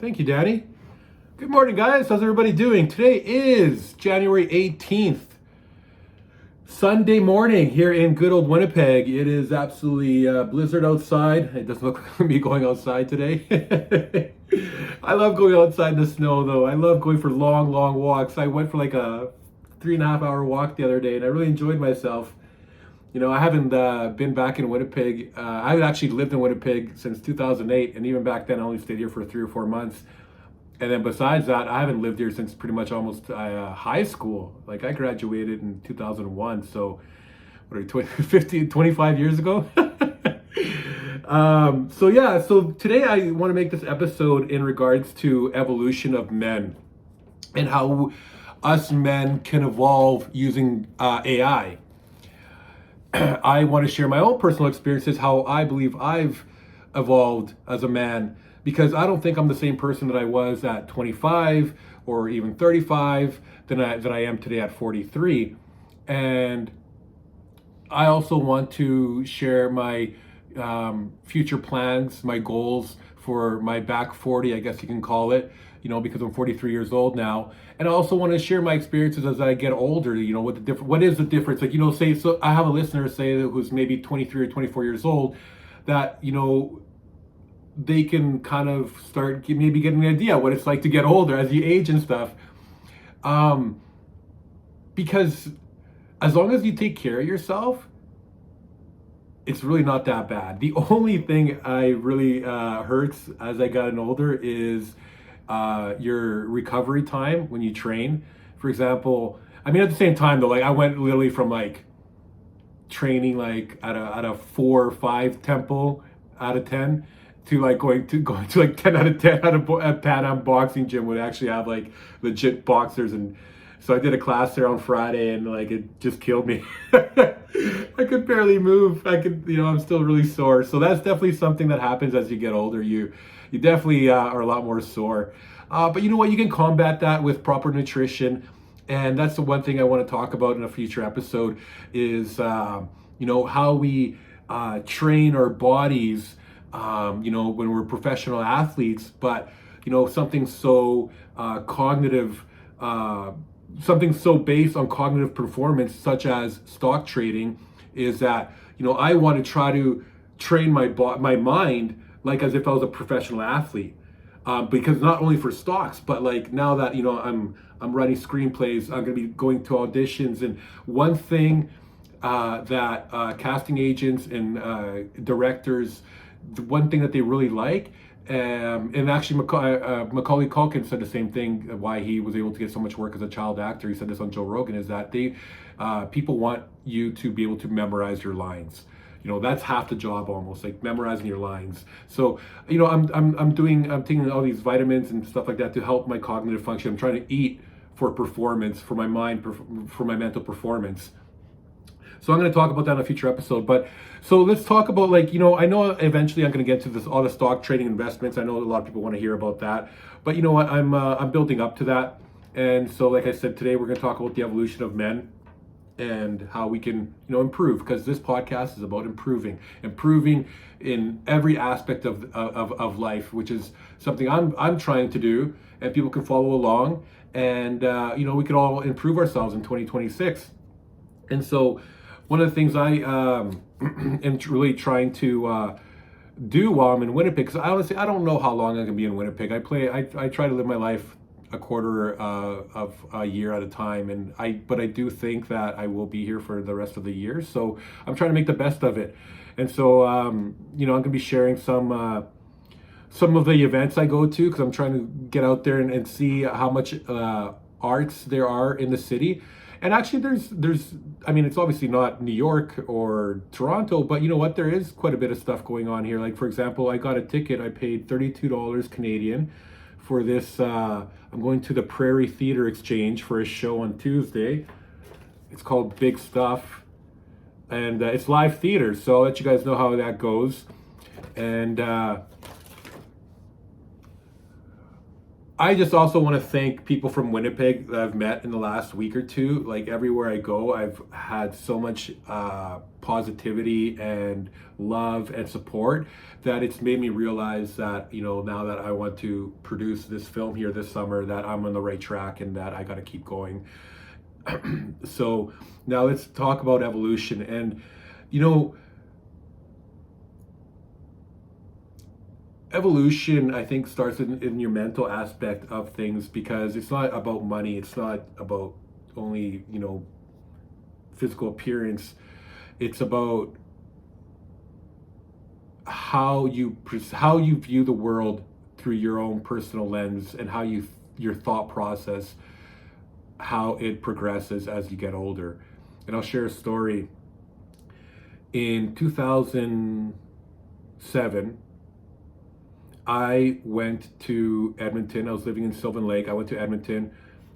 Thank you, Danny. Good morning, guys. How's everybody doing? Today is January 18th, Sunday morning here in good old Winnipeg. It is absolutely blizzard outside. It doesn't look like me going outside today. I love going outside in the snow, though. I love going for long, long walks. I went for like a 3.5 hour walk the other day, and I really enjoyed myself. I haven't been back in Winnipeg. I've actually lived in Winnipeg since 2008, and even back then, I only stayed here for 3 or 4 months. And then besides that, I haven't lived here since pretty much almost high school. Like I graduated in 2001, so what are you, 20, 15, 25 years ago? So today I want to make this episode in regards to evolution of men and how us men can evolve using AI. I want to share my own personal experiences, how I believe I've evolved as a man, because I don't think I'm the same person that I was at 25 or even 35 than I am today at 43. And I also want to share my future plans, my goals for my back 40, I guess you can call it, because I'm 43 years old now. And I also want to share my experiences as I get older, what is the difference? Like, say, so I have a listener say who's maybe 23 or 24 years old that, they can kind of start maybe getting an idea what it's like to get older as you age and stuff. Because as long as you take care of yourself, it's really not that bad. The only thing I really hurts as I gotten older is your recovery time when you train. For example, I mean, at the same time though, like I went literally from like training like at a 4 or 5 tempo out of 10 to like going to like 10 out of 10 at a Pan Am boxing gym would actually have like legit boxers. And so I did a class there on Friday and like it just killed me. I could barely move. I'm still really sore. So that's definitely something that happens as you get older. You definitely are a lot more sore. But you know what? You can combat that with proper nutrition. And that's the one thing I want to talk about in a future episode is, how we train our bodies, when we're professional athletes, but, something so cognitive, something so based on cognitive performance, such as stock trading, is that, I want to try to train my mind like as if I was a professional athlete. Because not only for stocks, but like now that I'm writing screenplays, I'm going to be going to auditions, and one thing that casting agents and directors, the one thing that they really like, and actually Macaulay Culkin said the same thing, why he was able to get so much work as a child actor. He said this on Joe Rogan, is that people want you to be able to memorize your lines. That's half the job almost, like memorizing your lines. So, I'm taking all these vitamins and stuff like that to help my cognitive function. I'm trying to eat for performance, for my mind, for my mental performance. So I'm going to talk about that in a future episode. But so let's talk about I know eventually I'm going to get to this, all the stock trading investments. I know a lot of people want to hear about that, but you know what? I'm building up to that. And so, like I said, today we're going to talk about the evolution of men and how we can improve, because this podcast is about improving in every aspect of life, which is something I'm trying to do, and people can follow along, and we can all improve ourselves in 2026. And so one of the things I am really trying to do while I'm in Winnipeg, because honestly I don't know how long I'm gonna be in Winnipeg. I try to live my life a quarter of a year at a time, but I do think that I will be here for the rest of the year, so I'm trying to make the best of it. And so I'm gonna be sharing some of the events I go to, because I'm trying to get out there and see how much arts there are in the city. And actually there's I mean, it's obviously not New York or Toronto, but you know what, there is quite a bit of stuff going on here. Like, for example, I got a ticket, I paid $32 Canadian for this. I'm going to the Prairie Theatre Exchange for a show on Tuesday. It's called Big Stuff, and it's live theater, so I'll let you guys know how that goes. And I just also want to thank people from Winnipeg that I've met in the last week or two. Like everywhere I go, I've had so much positivity and love and support that it's made me realize that, now that I want to produce this film here this summer, that I'm on the right track and that I got to keep going. So now let's talk about evolution. And, you know, evolution, I think, starts in your mental aspect of things, because it's not about money. It's not about only, physical appearance. It's about how you view the world through your own personal lens, and how your thought process, how it progresses as you get older. And I'll share a story. In 2007, I went to Edmonton. I was living in Sylvan Lake. I went to Edmonton,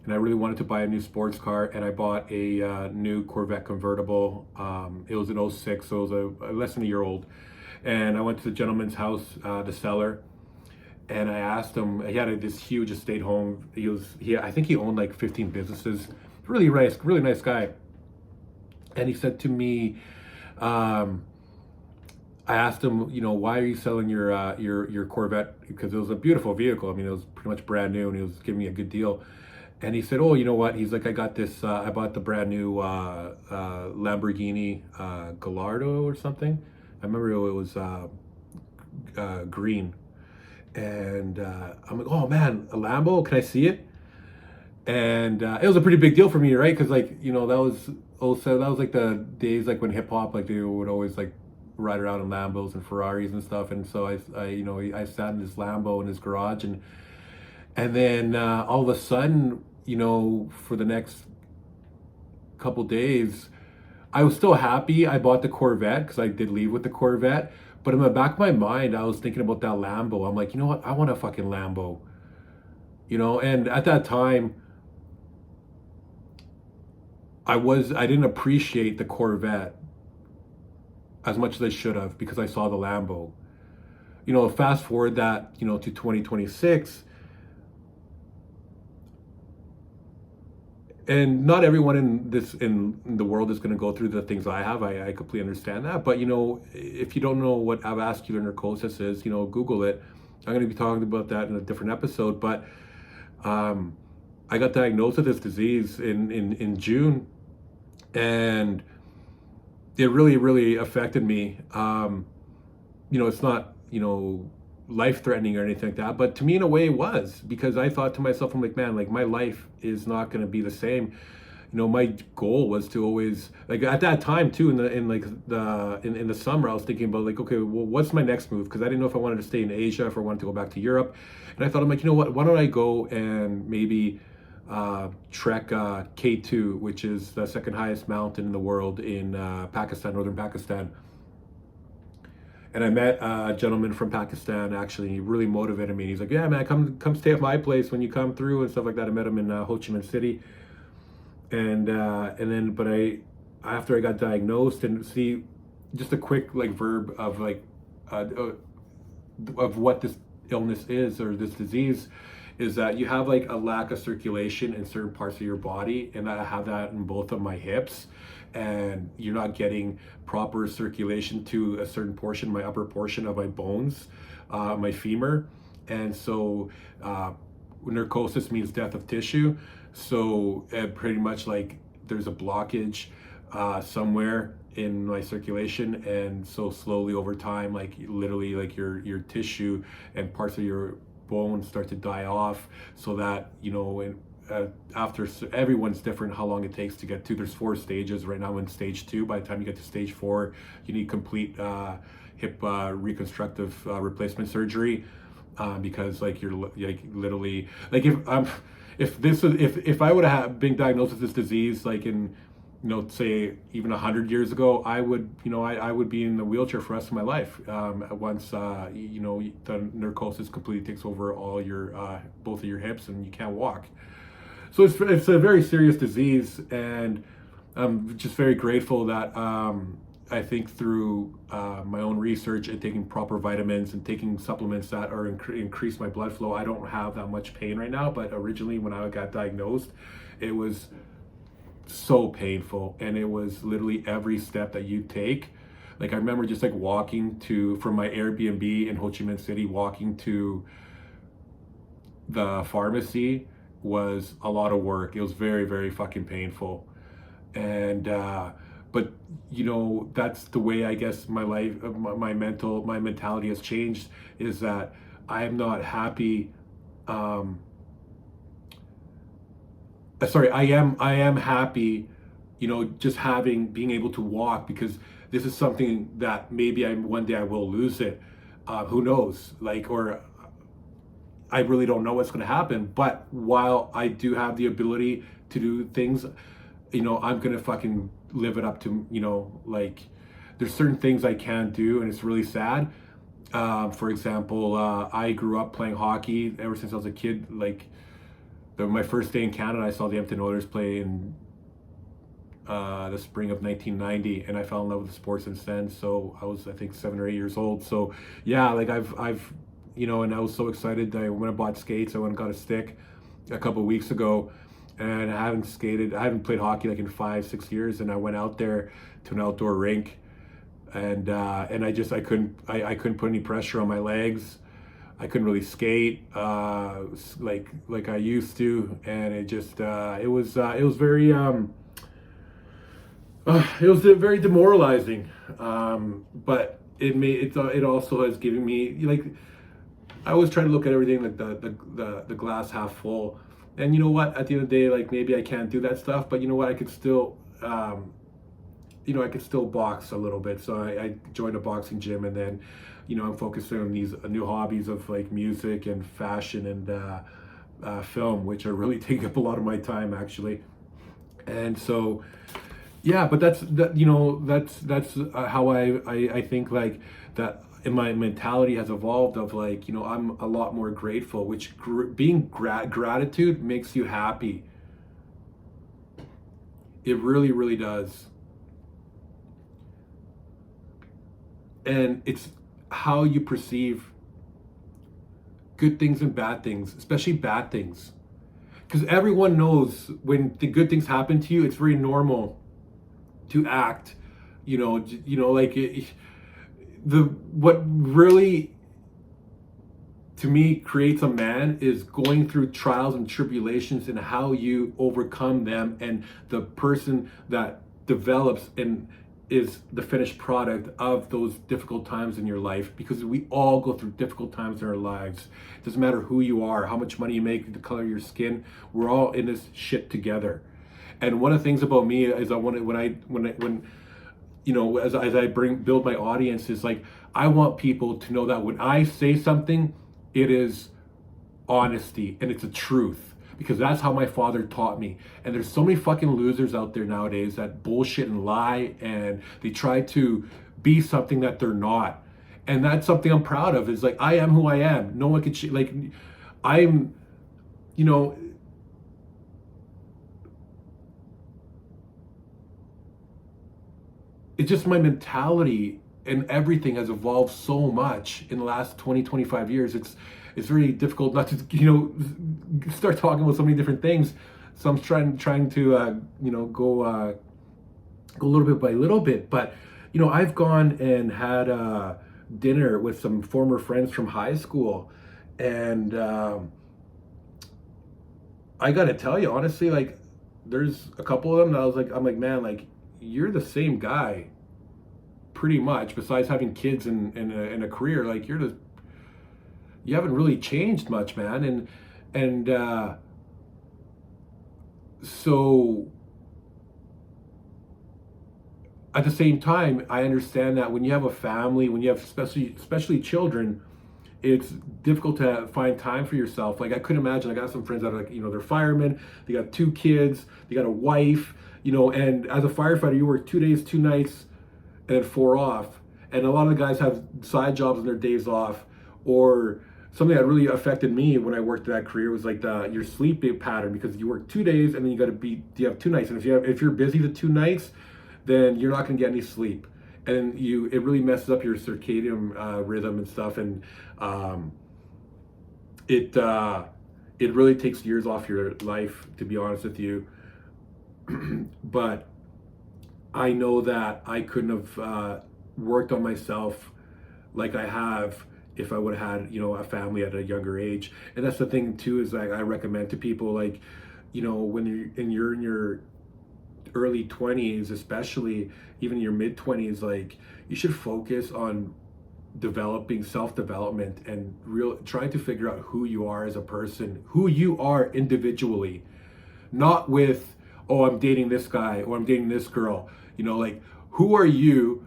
and I really wanted to buy a new sports car, and I bought a new Corvette convertible. It was an '06, so it was a less than a year old. And I went to the gentleman's house, the seller, and I asked him. He had this huge estate home. I think he owned like 15 businesses. Really nice guy. And he said to me, I asked him, why are you selling your Corvette? Because it was a beautiful vehicle. I mean, it was pretty much brand new, and he was giving me a good deal. And he said, "Oh, you know what?" He's like, "I got this. I bought the brand new Lamborghini Gallardo or something. I remember it was green." And I'm like, "Oh man, a Lambo? Can I see it?" And it was a pretty big deal for me, right? Because that was also that was like the days like when hip hop, like they would always like ride around in Lambos and Ferraris and stuff. And so I sat in this Lambo in his garage, and then all of a sudden, for the next couple days, I was still happy I bought the Corvette, because I did leave with the Corvette. But in the back of my mind, I was thinking about that Lambo. I'm like, you know what? I want a fucking Lambo. And at that time, I didn't appreciate the Corvette as much as I should have, because I saw the Lambo. Fast forward that, to 2026, and not everyone in the world is going to go through the things I have. I completely understand that. But if you don't know what avascular necrosis is, Google it. I'm going to be talking about that in a different episode. But I got diagnosed with this disease in June, and it really, really affected me. It's not, life-threatening or anything like that, but to me, in a way, it was, because I thought to myself, I'm like, man, like my life is not going to be the same. My goal was to always, like at that time too, in the summer, I was thinking about like, okay, well, what's my next move? Because I didn't know if I wanted to stay in Asia, if I wanted to go back to Europe. And I thought, I'm like, what? Why don't I go and maybe trek K2, which is the second highest mountain in the world in Pakistan, northern Pakistan. And I met a gentleman from Pakistan, actually. He really motivated me. He's like, "Yeah, man, come stay at my place when you come through," and stuff like that. I met him in Ho Chi Minh City, but after I got diagnosed, and see, just a quick like verb of like of what this illness is, or this disease, is that you have like a lack of circulation in certain parts of your body, and I have that in both of my hips, and you're not getting proper circulation to a certain portion, my upper portion of my bones, my femur. And so necrosis means death of tissue. So pretty much like there's a blockage somewhere in my circulation, and so slowly over time, like literally like your tissue and parts of your bones start to die off, so that after, everyone's different how long it takes to get to. There's 4 stages right now. In stage 2, by the time you get to stage 4, you need complete hip reconstructive replacement surgery, because like you're like literally like if I would have been diagnosed with this disease like in say even 100 years ago, I would I would be in the wheelchair for the rest of my life, once the necrosis completely takes over all your both of your hips and you can't walk. So it's a very serious disease, and I'm just very grateful that I think through my own research and taking proper vitamins and taking supplements that are increase my blood flow, I don't have that much pain right now. But originally, when I got diagnosed, it was so painful, and it was literally every step that you take. Like I remember just like walking to from my Airbnb in Ho Chi Minh City, walking to the pharmacy was a lot of work. It was very, very fucking painful. And but you know, that's the way I guess my life, my mentality has changed, is that I am not happy. um I am happy, you know, just being able to walk, because this is something that maybe one day I will lose it. Who knows? Like, or I really don't know what's going to happen. But while I do have the ability to do things, you know, I'm going to fucking live it up to, you know, like there's certain things I can't do, and it's really sad. For example, I grew up playing hockey ever since I was a kid. Like my first day in Canada, I saw the Edmonton Oilers play in the spring of 1990, and I fell in love with the sport since then. So I was, I think, 7 or 8 years old. So yeah, like I've, you know, and I was so excited that I went and bought skates. I went and got a stick a couple of weeks ago, and I haven't skated. I haven't played hockey like in 5, 6 years, and I went out there to an outdoor rink, and I couldn't put any pressure on my legs. I couldn't really skate like I used to, and it was very it was very demoralizing. But it also has given me, like, I always try to look at everything like the glass half full. And you know what? At the end of the day, like maybe I can't do that stuff, but you know what? I could still you know, I could still box a little bit. So I joined a boxing gym, and then, you know, I'm focusing on these new hobbies of like music and fashion and film, which are really taking up a lot of my time actually. And so, yeah, but you know, that's how I think like that. And my mentality has evolved of like, you know, I'm a lot more grateful, which being gratitude makes you happy. It really, really does. And it's how you perceive good things and bad things, especially bad things. Because everyone knows when the good things happen to you, it's very normal to act, you know, like what really to me creates a man is going through trials and tribulations and how you overcome them, and the person that develops and is the finished product of those difficult times in your life, because we all go through difficult times in our lives. It doesn't matter who you are, how much money you make, the color of your skin, we're all in this shit together. And one of the things about me is I want to, when you know, as I build my audience, is like I want people to know that when I say something, it is honesty and it's a truth, because that's how my father taught me. And there's so many fucking losers out there nowadays that bullshit and lie, and they try to be something that they're not. And that's something I'm proud of, is like I am who I am. No one can like I'm, you know, it's just my mentality, and everything has evolved so much in the last 20, 25 years. It's very difficult not to, you know, start talking about so many different things. So I'm trying to you know, go a little bit by little bit. But you know, I've gone and had dinner with some former friends from high school, and I gotta tell you honestly, like there's a couple of them that I'm like, man, like you're the same guy pretty much, besides having kids and a career. Like you haven't really changed much, man. And so at the same time, I understand that when you have a family, when you have especially children, it's difficult to find time for yourself. Like I couldn't imagine. I got some friends that are like, you know, they're firemen, they got 2 kids, they got a wife, you know, and as a firefighter, you work 2 days, 2 nights, and then 4 off. And a lot of the guys have side jobs on their days off. Or something that really affected me when I worked that career was like your sleep pattern, because you work 2 days and then you have 2 nights. And if you're busy the 2 nights, then you're not gonna get any sleep. and it really messes up your circadian rhythm and stuff, and um, it it really takes years off your life, to be honest with you. But I know that I couldn't have worked on myself like I have if I would have had, a family at a younger age. And that's the thing too, is like I recommend to people, like, when you're in your early 20s, especially even your mid 20s, like, you should focus on developing self-development and real trying to figure out who you are as a person, who you are individually, not with, oh, I'm dating this guy or I'm dating this girl. Like, who are you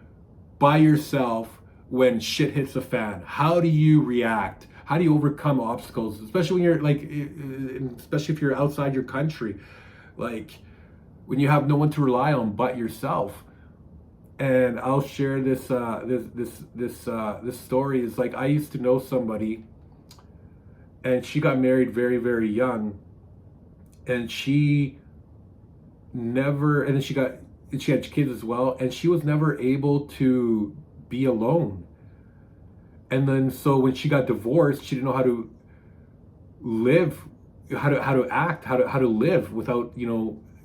by yourself when shit hits the fan? How do you react? How do you overcome obstacles, especially when you're like, especially if you're outside your country, like when you have no one to rely on but yourself. And I'll share this story. Is like, I used to know somebody, and she got married very, very young, and she never, and then she had kids as well, and she was never able to be alone. And then so when she got divorced, she didn't know how to live, how to act, how to live without,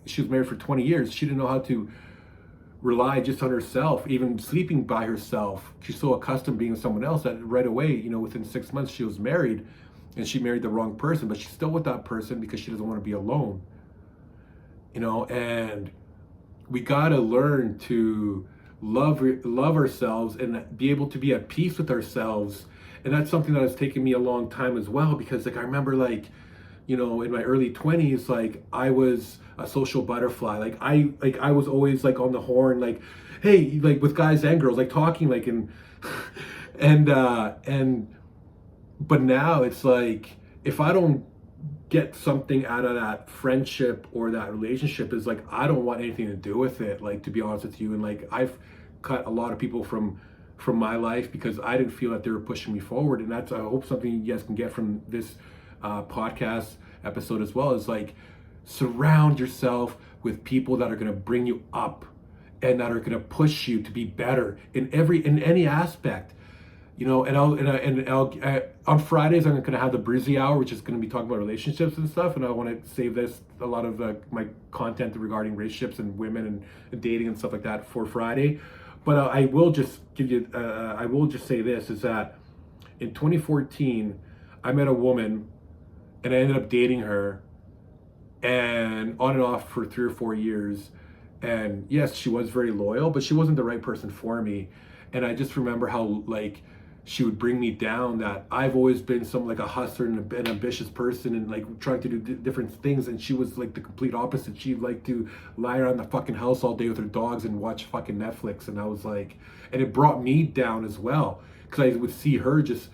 she was married for 20 years. She didn't know how to rely just on herself, even sleeping by herself. She's so accustomed being with someone else that right away, within 6 months she was married, and she married the wrong person, but she's still with that person because she doesn't want to be alone. And we got to learn to love ourselves and be able to be at peace with ourselves. And that's something that has taken me a long time as well, because like I remember, like, in my early 20s, like I was a social butterfly. Like I was always like on the horn, like, hey, like with guys and girls, like talking, like, and but now it's like, if I don't get something out of that friendship or that relationship, is like, I don't want anything to do with it, like, to be honest with you. And like, I've cut a lot of people from my life because I didn't feel that they were pushing me forward. And that's, I hope, something you guys can get from this podcast episode as well, is like, surround yourself with people that are going to bring you up and that are going to push you to be better in any aspect. On Fridays I'm going to have the Brizzy Hour, which is going to be talking about relationships and stuff, and I want to save a lot of my content regarding relationships and women and dating and stuff like that for Friday. But I will just say this, is that in 2014 I met a woman, and I ended up dating her, and on and off for 3 or 4 years. And yes, she was very loyal, but she wasn't the right person for me. And I just remember how, like, she would bring me down, that I've always been like a hustler and an ambitious person, and like trying to do different things. And she was like the complete opposite. She'd like to lie around the fucking house all day with her dogs and watch fucking Netflix. And I was like, and it brought me down as well, because I would see her just,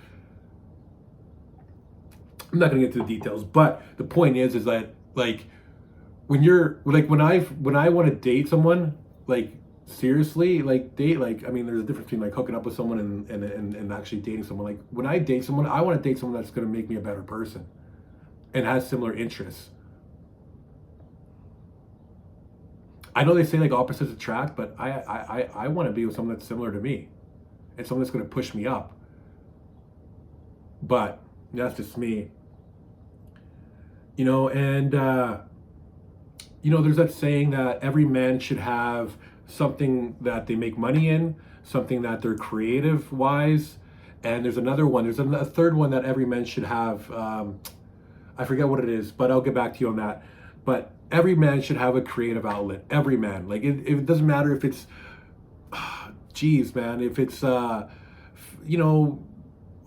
I'm not gonna get into the details, but the point is that, like, when you're like, when I want to date someone, like, seriously, like, date, like, I mean, there's a difference between like hooking up with someone and actually dating someone. Like, when I date someone, I want to date someone that's going to make me a better person and has similar interests. I know they say like opposites attract, but I want to be with someone that's similar to me and someone that's going to push me up. But that's just me. And there's that saying that every man should have something that they make money in, something that they're creative wise, and there's another one. There's a third one that every man should have. I forget what it is, but I'll get back to you on that. But every man should have a creative outlet. Every man, like, it doesn't matter if it's, geez, man, if it's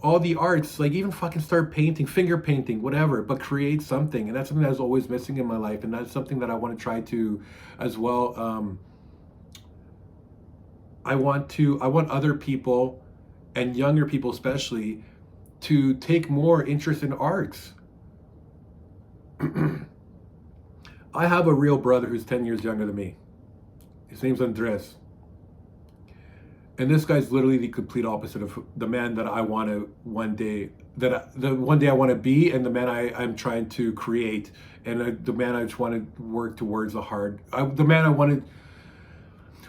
all the arts, like, even fucking start painting, finger painting, whatever, but create something. And that's something that was always missing in my life, and that's something that I want to try to as well. I want other people, and younger people especially, to take more interest in arts. I have a real brother who's 10 years younger than me. His name's Andres. And this guy's literally the complete opposite of the man that I want to one day I want to be, and the man I'm trying to create, and the man I just want to work towards the man I wanted.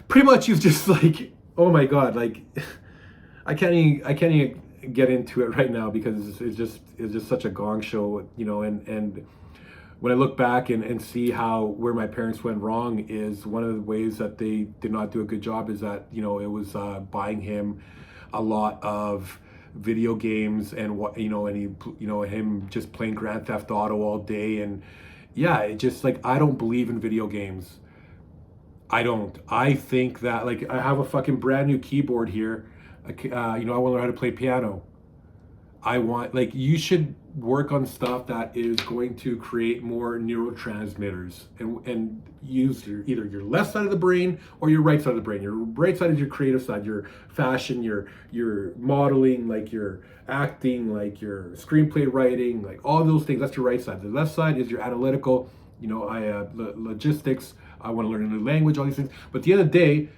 Pretty much, he's just like, oh my God, like I can't even get into it right now because it's just such a gong show, you know. And when I look back and see how where my parents went wrong is one of the ways that they did not do a good job is that, you know, it was buying him a lot of video games and what, you know, and he, you know, him just playing Grand Theft Auto all day. And yeah, it just like, I don't believe in video games. I don't. I think that, like, I have a fucking brand new keyboard here. You know, I want to learn how to play piano. I want, like, you should work on stuff that is going to create more neurotransmitters and use either your left side of the brain or your right side of the brain. Your right side is your creative side, your fashion, your modeling, like your acting, like your screenplay writing, like all those things. That's your right side. The left side is your analytical, you know, logistics. I want to learn a new language, all these things. But at the end of the day,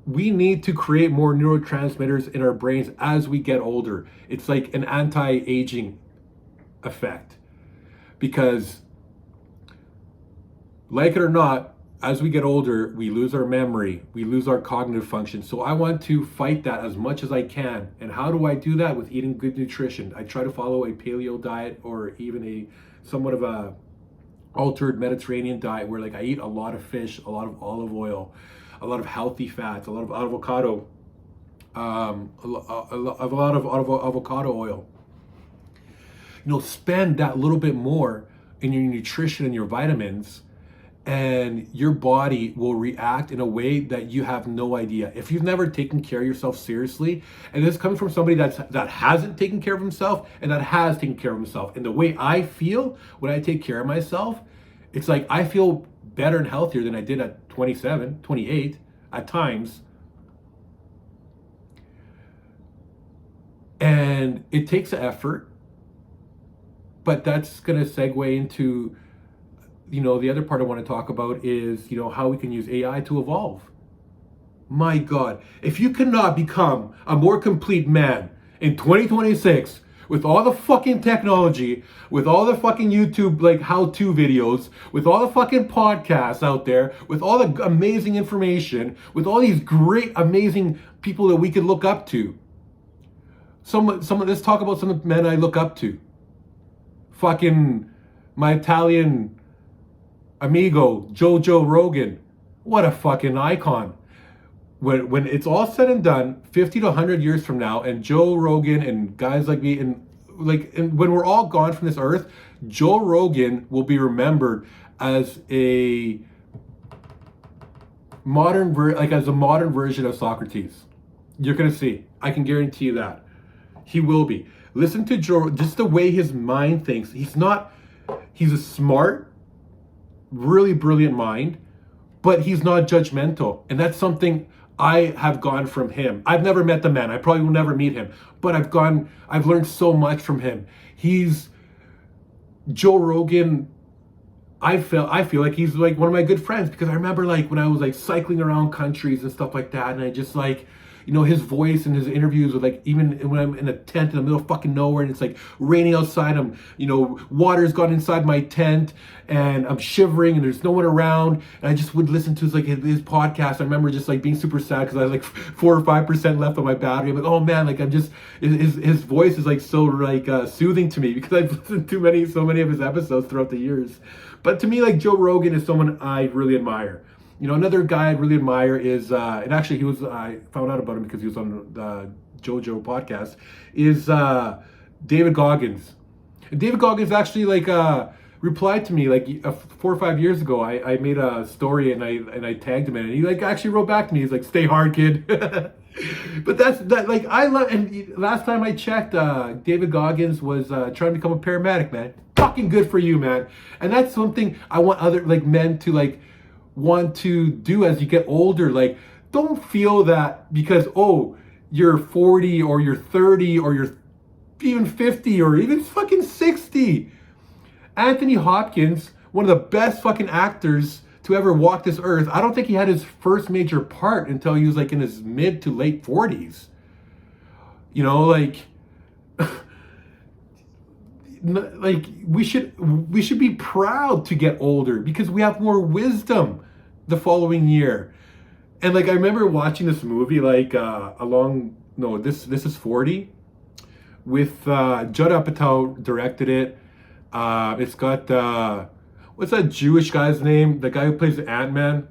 we need to create more neurotransmitters in our brains as we get older. It's like an anti-aging effect. Because, like it or not, as we get older, we lose our memory, we lose our cognitive function. So I want to fight that as much as I can. And how do I do that? With eating good nutrition. I try to follow a paleo diet or even a somewhat of a altered Mediterranean diet where, like, I eat a lot of fish, a lot of olive oil, a lot of healthy fats, a lot of avocado, a lot of avocado oil. You know, spend that little bit more in your nutrition and your vitamins, and your body will react in a way that you have no idea. If you've never taken care of yourself seriously, and this comes from somebody that hasn't taken care of himself and that has taken care of himself, and the way I feel when I take care of myself, it's like I feel better and healthier than I did at 27, 28 at times. And it takes an effort, but that's going to segue into, you know, the other part I want to talk about is, you know, how we can use AI to evolve. My God, if you cannot become a more complete man in 2026 with all the fucking technology, with all the fucking YouTube, like, how-to videos, with all the fucking podcasts out there, with all the amazing information, with all these great, amazing people that we could look up to. Let's talk about some of the men I look up to. Fucking my Italian amigo, Joe Rogan. What a fucking icon. When it's all said and done, 50 to 100 years from now, and Joe Rogan and guys like me, and when we're all gone from this earth, Joe Rogan will be remembered as a modern version of Socrates. You're gonna see. I can guarantee you that. He will be. Listen to Joe, just the way his mind thinks. He's a smart, really brilliant mind, but he's not judgmental. And that's something I have gone from him. I've never met the man. I probably will never meet him, but I've learned so much from him. Joe Rogan, I feel like he's like one of my good friends, because I remember, like, when I was like cycling around countries and stuff like that, and I just, like, you know, his voice and his interviews with, like, even when I'm in a tent in the middle of fucking nowhere and it's like raining outside, you know, water's gone inside my tent and I'm shivering and there's no one around, and I just would listen to his podcast. I remember just, like, being super sad because I had like 4 or 5% left on my battery. I'm like, oh man, like, his voice is, like, so, like, soothing to me because I've listened to so many of his episodes throughout the years. But to me, like, Joe Rogan is someone I really admire. You know, another guy I really admire is, and actually I found out about him because he was on the JoJo podcast, is David Goggins. And David Goggins actually, like, replied to me, like, 4 or 5 years ago. I made a story and I tagged him in it, and he, like, actually wrote back to me. He's like, "Stay hard, kid." But that, like, I love, and last time I checked, David Goggins was trying to become a paramedic, man. Fucking good for you, man. And that's something I want other, like, men to, like, want to do as you get older. Like, don't feel that because, oh, you're 40 or you're 30 or you're even 50 or even fucking 60. Anthony Hopkins, one of the best fucking actors to ever walk this earth, I don't think he had his first major part until he was, like, in his mid to late 40s. You know, like, like, we should be proud to get older because we have more wisdom the following year. And like I remember watching this movie like along no this is 40 with Judd Apatow directed it. It's got what's that Jewish guy's name? The guy who plays Ant-Man.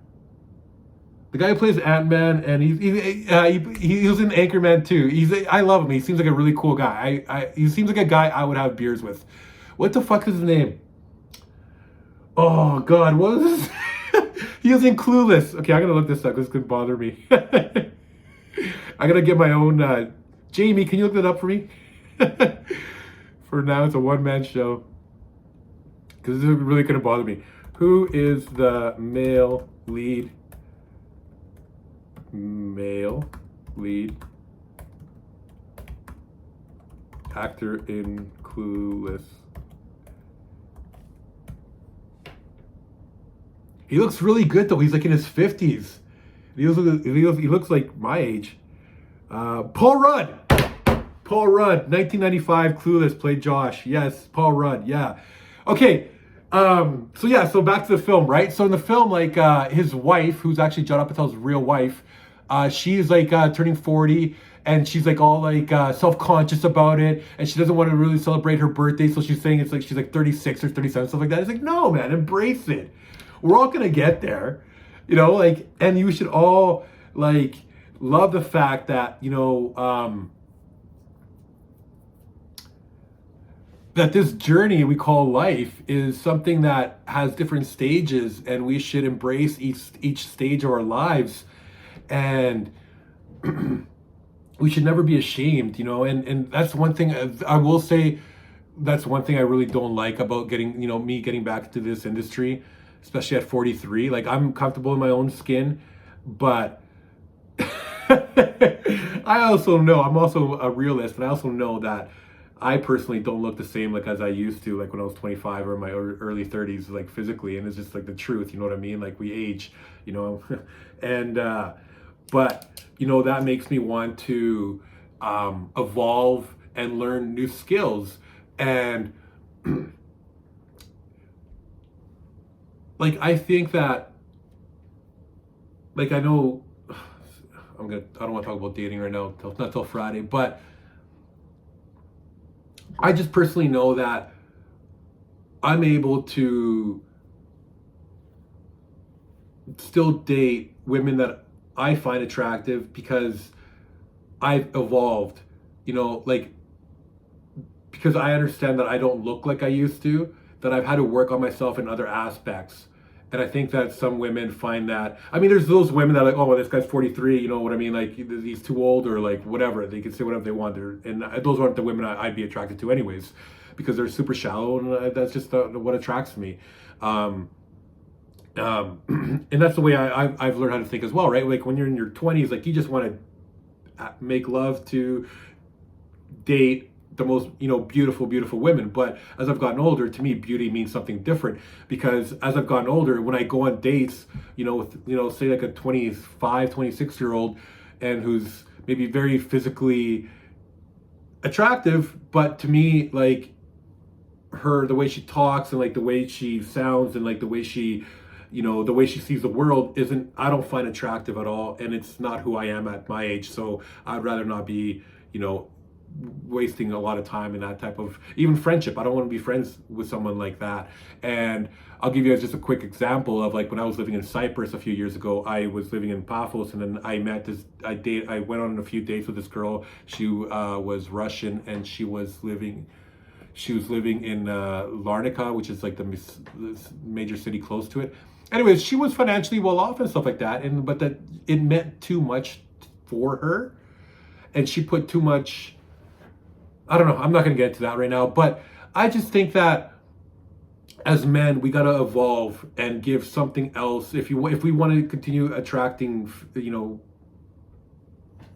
The guy who plays Ant-Man, and he was in Anchorman too. I love him. He seems like a really cool guy. He seems like a guy I would have beers with. What the fuck is his name? Oh God, what was his? He was in Clueless. Okay, I'm gonna look this up because it's gonna bother me. I gotta get my own. Jamie, can you look that up for me? For now, it's a one-man show because this is really gonna bother me. Who is the male lead actor in Clueless? He looks really good though. He's like in his 50s. He looks like my age. Paul Rudd. Paul Rudd, 1995 Clueless, played Josh. Yes, Paul Rudd. Yeah. Okay. So back to the film, right? So in the film, like his wife, who's actually Judd Apatow's real wife, she's like turning 40, and she's like all like self-conscious about it, and she doesn't want to really celebrate her birthday, so she's saying it's like she's like 36 or 37, stuff like that. It's like, no, man, embrace it. We're all gonna get there, like, and you should all like love the fact that that this journey we call life is something that has different stages, and we should embrace each stage of our lives, and we should never be ashamed, and that's one thing I will say. That's one thing I really don't like about me getting back into this industry, especially at 43. Like, I'm comfortable in my own skin, but I also know I'm also a realist, and I also know that I personally don't look the same like as I used to, like when I was 25 or in my early 30s, like physically, and it's just like the truth, you know what I mean? Like, we age, and but that makes me want to evolve and learn new skills, and like I think that, like, I know I don't want to talk about dating right now, not till Friday, but I just personally know that I'm able to still date women that I find attractive because I've evolved, like, because I understand that I don't look like I used to, that I've had to work on myself in other aspects. And I think that some women find that, I mean, there's those women that are like, oh, well, this guy's 43, you know what I mean? Like, he's too old, or like whatever. They can say whatever they want. And those aren't the women I'd be attracted to anyways, because they're super shallow, and that's just what attracts me. And that's the way I've learned how to think as well, right? Like, when you're in your 20s, like, you just want to make love to date the most beautiful women. But as I've gotten older, to me beauty means something different, because as I've gotten older, when I go on dates with say like a 25, 26-year-old, and who's maybe very physically attractive, but to me, like, the way she talks, and like the way she sounds, and like the way she the way she sees the world I don't find attractive at all, and it's not who I am at my age. So I'd rather not be wasting a lot of time in that type of even friendship. I don't want to be friends with someone like that. And I'll give you guys just a quick example of, like, when I was living in Cyprus a few years ago. I was living in Paphos, and then I went on a few dates with this girl. She was Russian, and she was living in Larnaca, which is like the major city close to it. Anyways, she was financially well off and stuff like that, but that it meant too much for her, and she put too much. I don't know. I'm not going to get into that right now, but I just think that as men, we got to evolve and give something else. If we want to continue attracting,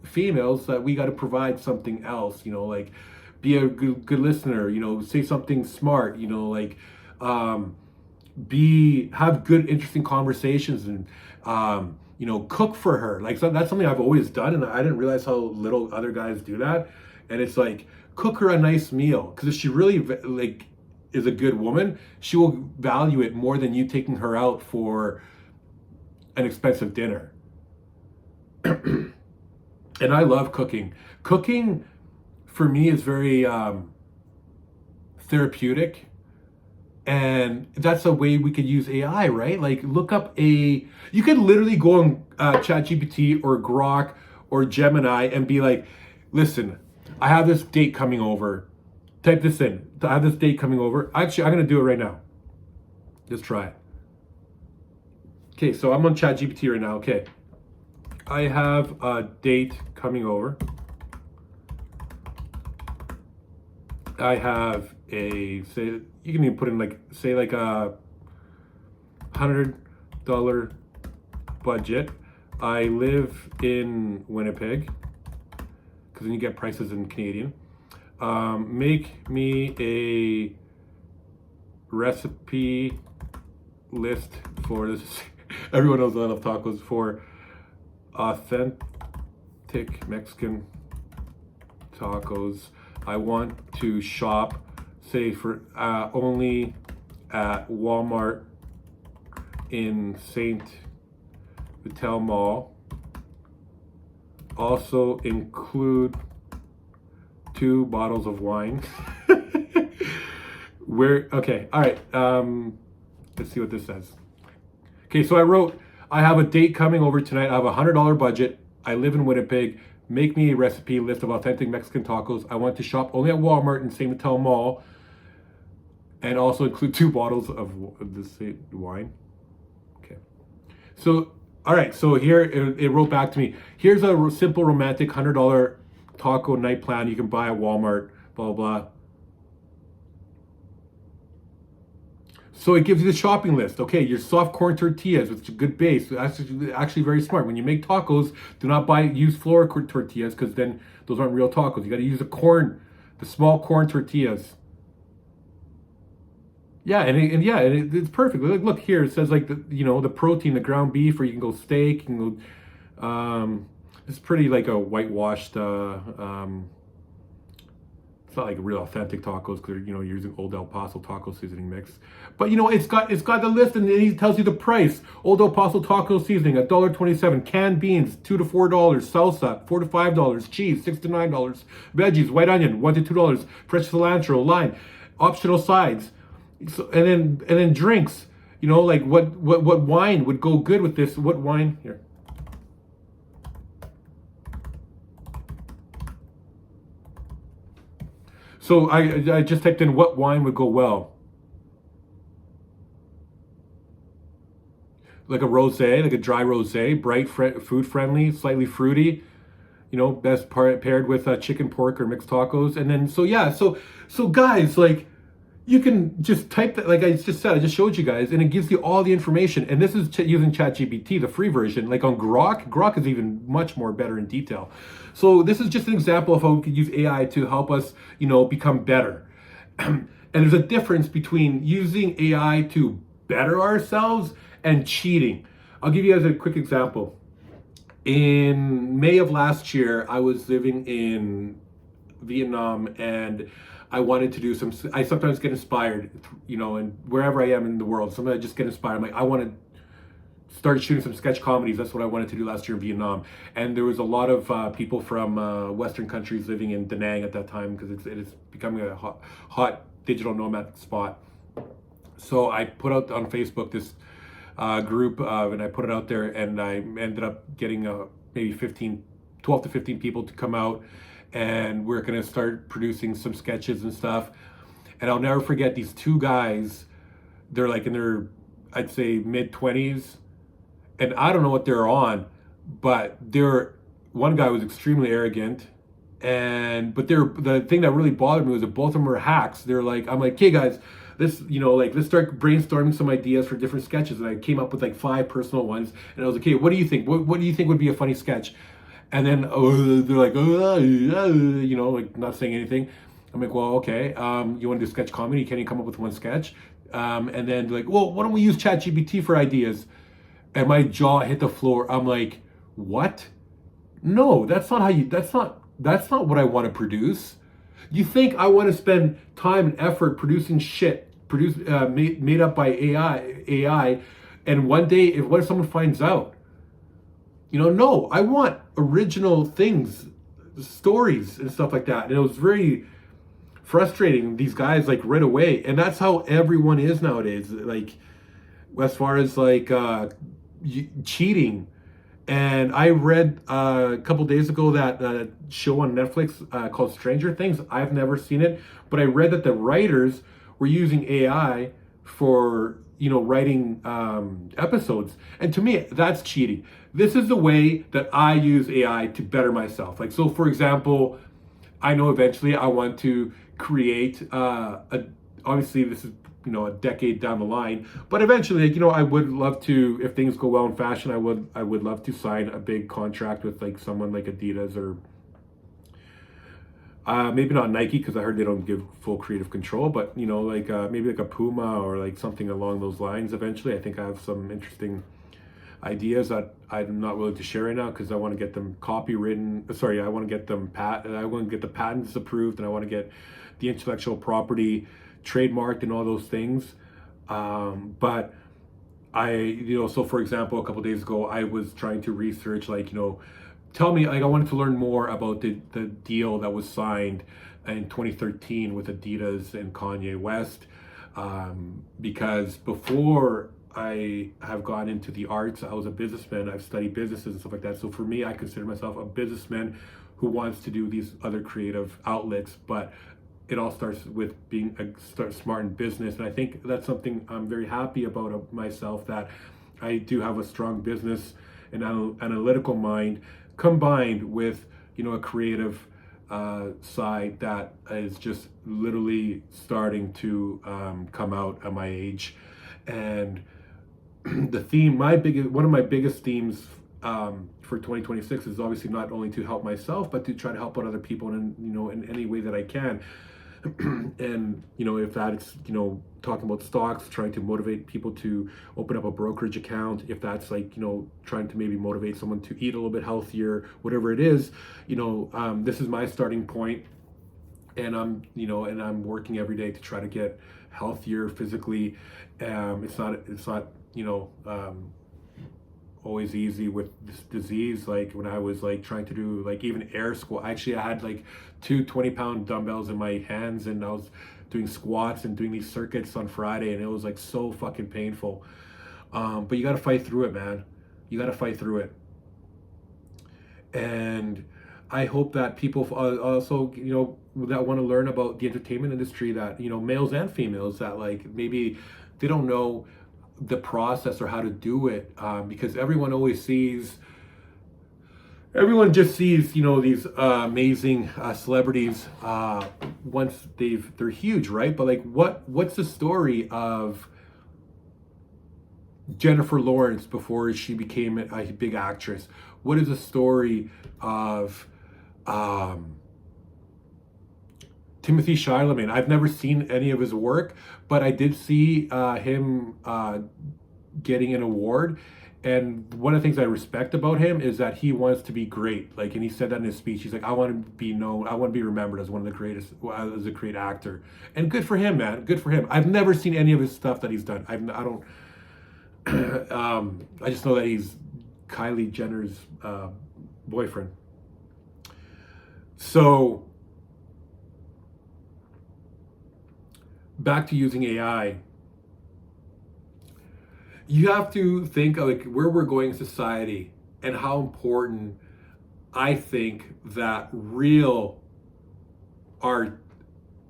females, that we got to provide something else. Like, be a good listener. Say something smart. Like, have good, interesting conversations, and cook for her. Like, so that's something I've always done, and I didn't realize how little other guys do that. And it's like, cook her a nice meal, because if she really like is a good woman, she will value it more than you taking her out for an expensive dinner. And I love cooking. Cooking for me is very therapeutic. And that's a way we could use AI, right? Like you could literally go on ChatGPT or Grok or Gemini and be like, listen, I have this date coming over. Type this in. I have this date coming over. Actually, I'm going to do it right now. Just try it. Okay, so I'm on ChatGPT right now. Okay. I have a date coming over. I have say, you can even put in like, say like a $100 budget. I live in Winnipeg, because then you get prices in Canadian. Make me a recipe list for this. Everyone knows I love tacos, for authentic Mexican tacos. I want to shop, say, for only at Walmart in St. Vital Mall. Also include 2 bottles of wine. Okay, all right. Let's see what this says. Okay, so I wrote, I have a date coming over tonight. I have a $100 budget. I live in Winnipeg. Make me a recipe list of authentic Mexican tacos. I want to shop only at Walmart in St. Vital Mall, and also include 2 bottles of this wine. Okay. So, all right. So here it wrote back to me. Here's a simple romantic $100 taco night plan you can buy at Walmart. Blah blah blah. So it gives you the shopping list. Okay, your soft corn tortillas, which is a good base. That's actually very smart. When you make tacos, do not use flour tortillas, because then those aren't real tacos. You got to use the small corn tortillas. Yeah, it's perfect. Look here, it says like the protein, the ground beef, or you can go steak. You can go. It's pretty like a whitewashed. It's not like real authentic tacos, because you're using Old El Paso taco seasoning mix. But it's got the list, and it tells you the price. Old El Paso taco seasoning, $1.27. Canned beans, $2 to $4. Salsa, $4 to $5. Cheese, $6 to $9. Veggies, white onion, $1 to $2. Fresh cilantro, lime. Optional sides. So, and then drinks. Like what wine would go good with this? What wine here? So I just typed in what wine would go well. Like a rosé, like a dry rosé, bright, food friendly, slightly fruity. Best paired with chicken, pork, or mixed tacos. And then so guys, like, you can just type that, like I just said, I just showed you guys, and it gives you all the information. And this is using ChatGPT, the free version. Like on Grok is even much more better in detail. So this is just an example of how we could use AI to help us, become better. And there's a difference between using AI to better ourselves and cheating. I'll give you guys a quick example. In May of last year, I was living in Vietnam, and I wanted to do I sometimes get inspired, and wherever I am in the world, sometimes I just get inspired. I'm like, I want to start shooting some sketch comedies. That's what I wanted to do last year in Vietnam. And there was a lot of people from Western countries living in Da Nang at that time, because it is becoming a hot digital nomad spot. So I put out on Facebook this group, and I put it out there, and I ended up getting maybe 12 to 15 people to come out. And we're going to start producing some sketches and stuff. And I'll never forget these 2 guys. They're like in their, I'd say, mid-20s. And I don't know what they're on, but one guy was extremely arrogant. But the thing that really bothered me was that both of them were hacks. They're like, I'm like, hey guys, let's start brainstorming some ideas for different sketches. And I came up with like 5 personal ones. And I was like, hey, what do you think? What do you think would be a funny sketch? And then they're like, like not saying anything. I'm like, well, okay. You want to do sketch comedy? Can you come up with one sketch? And then they're like, well, why don't we use ChatGPT for ideas? And my jaw hit the floor. I'm like, what? No, that's not what I want to produce. You think I want to spend time and effort producing shit made up by AI, and one day, what if someone finds out? No, I want original things, stories and stuff like that. And it was very frustrating. These guys like right away, and that's how everyone is nowadays. Like as far as like cheating. And I read a couple days ago that show on Netflix called Stranger Things. I've never seen it, but I read that the writers were using AI for writing episodes. And to me, that's cheating. This is the way that I use AI to better myself. Like so, for example, I know eventually I want to create obviously this is a decade down the line, but eventually I would love to, if things go well in fashion, I would love to sign a big contract with like someone like Adidas or maybe not Nike, because I heard they don't give full creative control, but like maybe like a Puma or like something along those lines. Eventually I think I have some interesting ideas that I'm not willing to share right now because I want to get them copywritten. Sorry, I want to get them I want to get the patents approved, and I want to get the intellectual property trademarked and all those things. But so for example, a couple of days ago, I was trying to research, like, tell me, like, I wanted to learn more about the deal that was signed in 2013 with Adidas and Kanye West, because before I have gone into the arts, I was a businessman. I've studied businesses and stuff like that. So for me, I consider myself a businessman who wants to do these other creative outlets, but it all starts with being smart in business. And I think that's something I'm very happy about myself, that I do have a strong business and analytical mind combined with, a creative side that is just literally starting to come out at my age. And the theme, one of my biggest themes for 2026 is obviously not only to help myself, but to try to help out other people in any way that I can. And if that's talking about stocks, trying to motivate people to open up a brokerage account, if that's like trying to maybe motivate someone to eat a little bit healthier, whatever it is, this is my starting point. And I'm working every day to try to get healthier physically. It's not always easy with this disease. Like when I was like trying to do like even air squat, actually I had like two 20-pound dumbbells in my hands, and I was doing squats and doing these circuits on Friday, and it was like so fucking painful. But you got to fight through it, man. You got to fight through it. And I hope that people also, that want to learn about the entertainment industry, that, males and females, that like maybe they don't know the process or how to do it, because everyone just sees, these amazing celebrities once they're huge, right? But like, what's the story of Jennifer Lawrence before she became a big actress? What is the story of Timothy Chalamet? I've never seen any of his work, but I did see him getting an award. And one of the things I respect about him is that he wants to be great. Like, and he said that in his speech. He's like, I want to be known. I want to be remembered as one of the greatest, as a great actor. And good for him, man. Good for him. I've never seen any of his stuff that he's done. I don't. I just know that he's Kylie Jenner's boyfriend. So back to using AI. You have to think of like where we're going in society and how important I think that real art,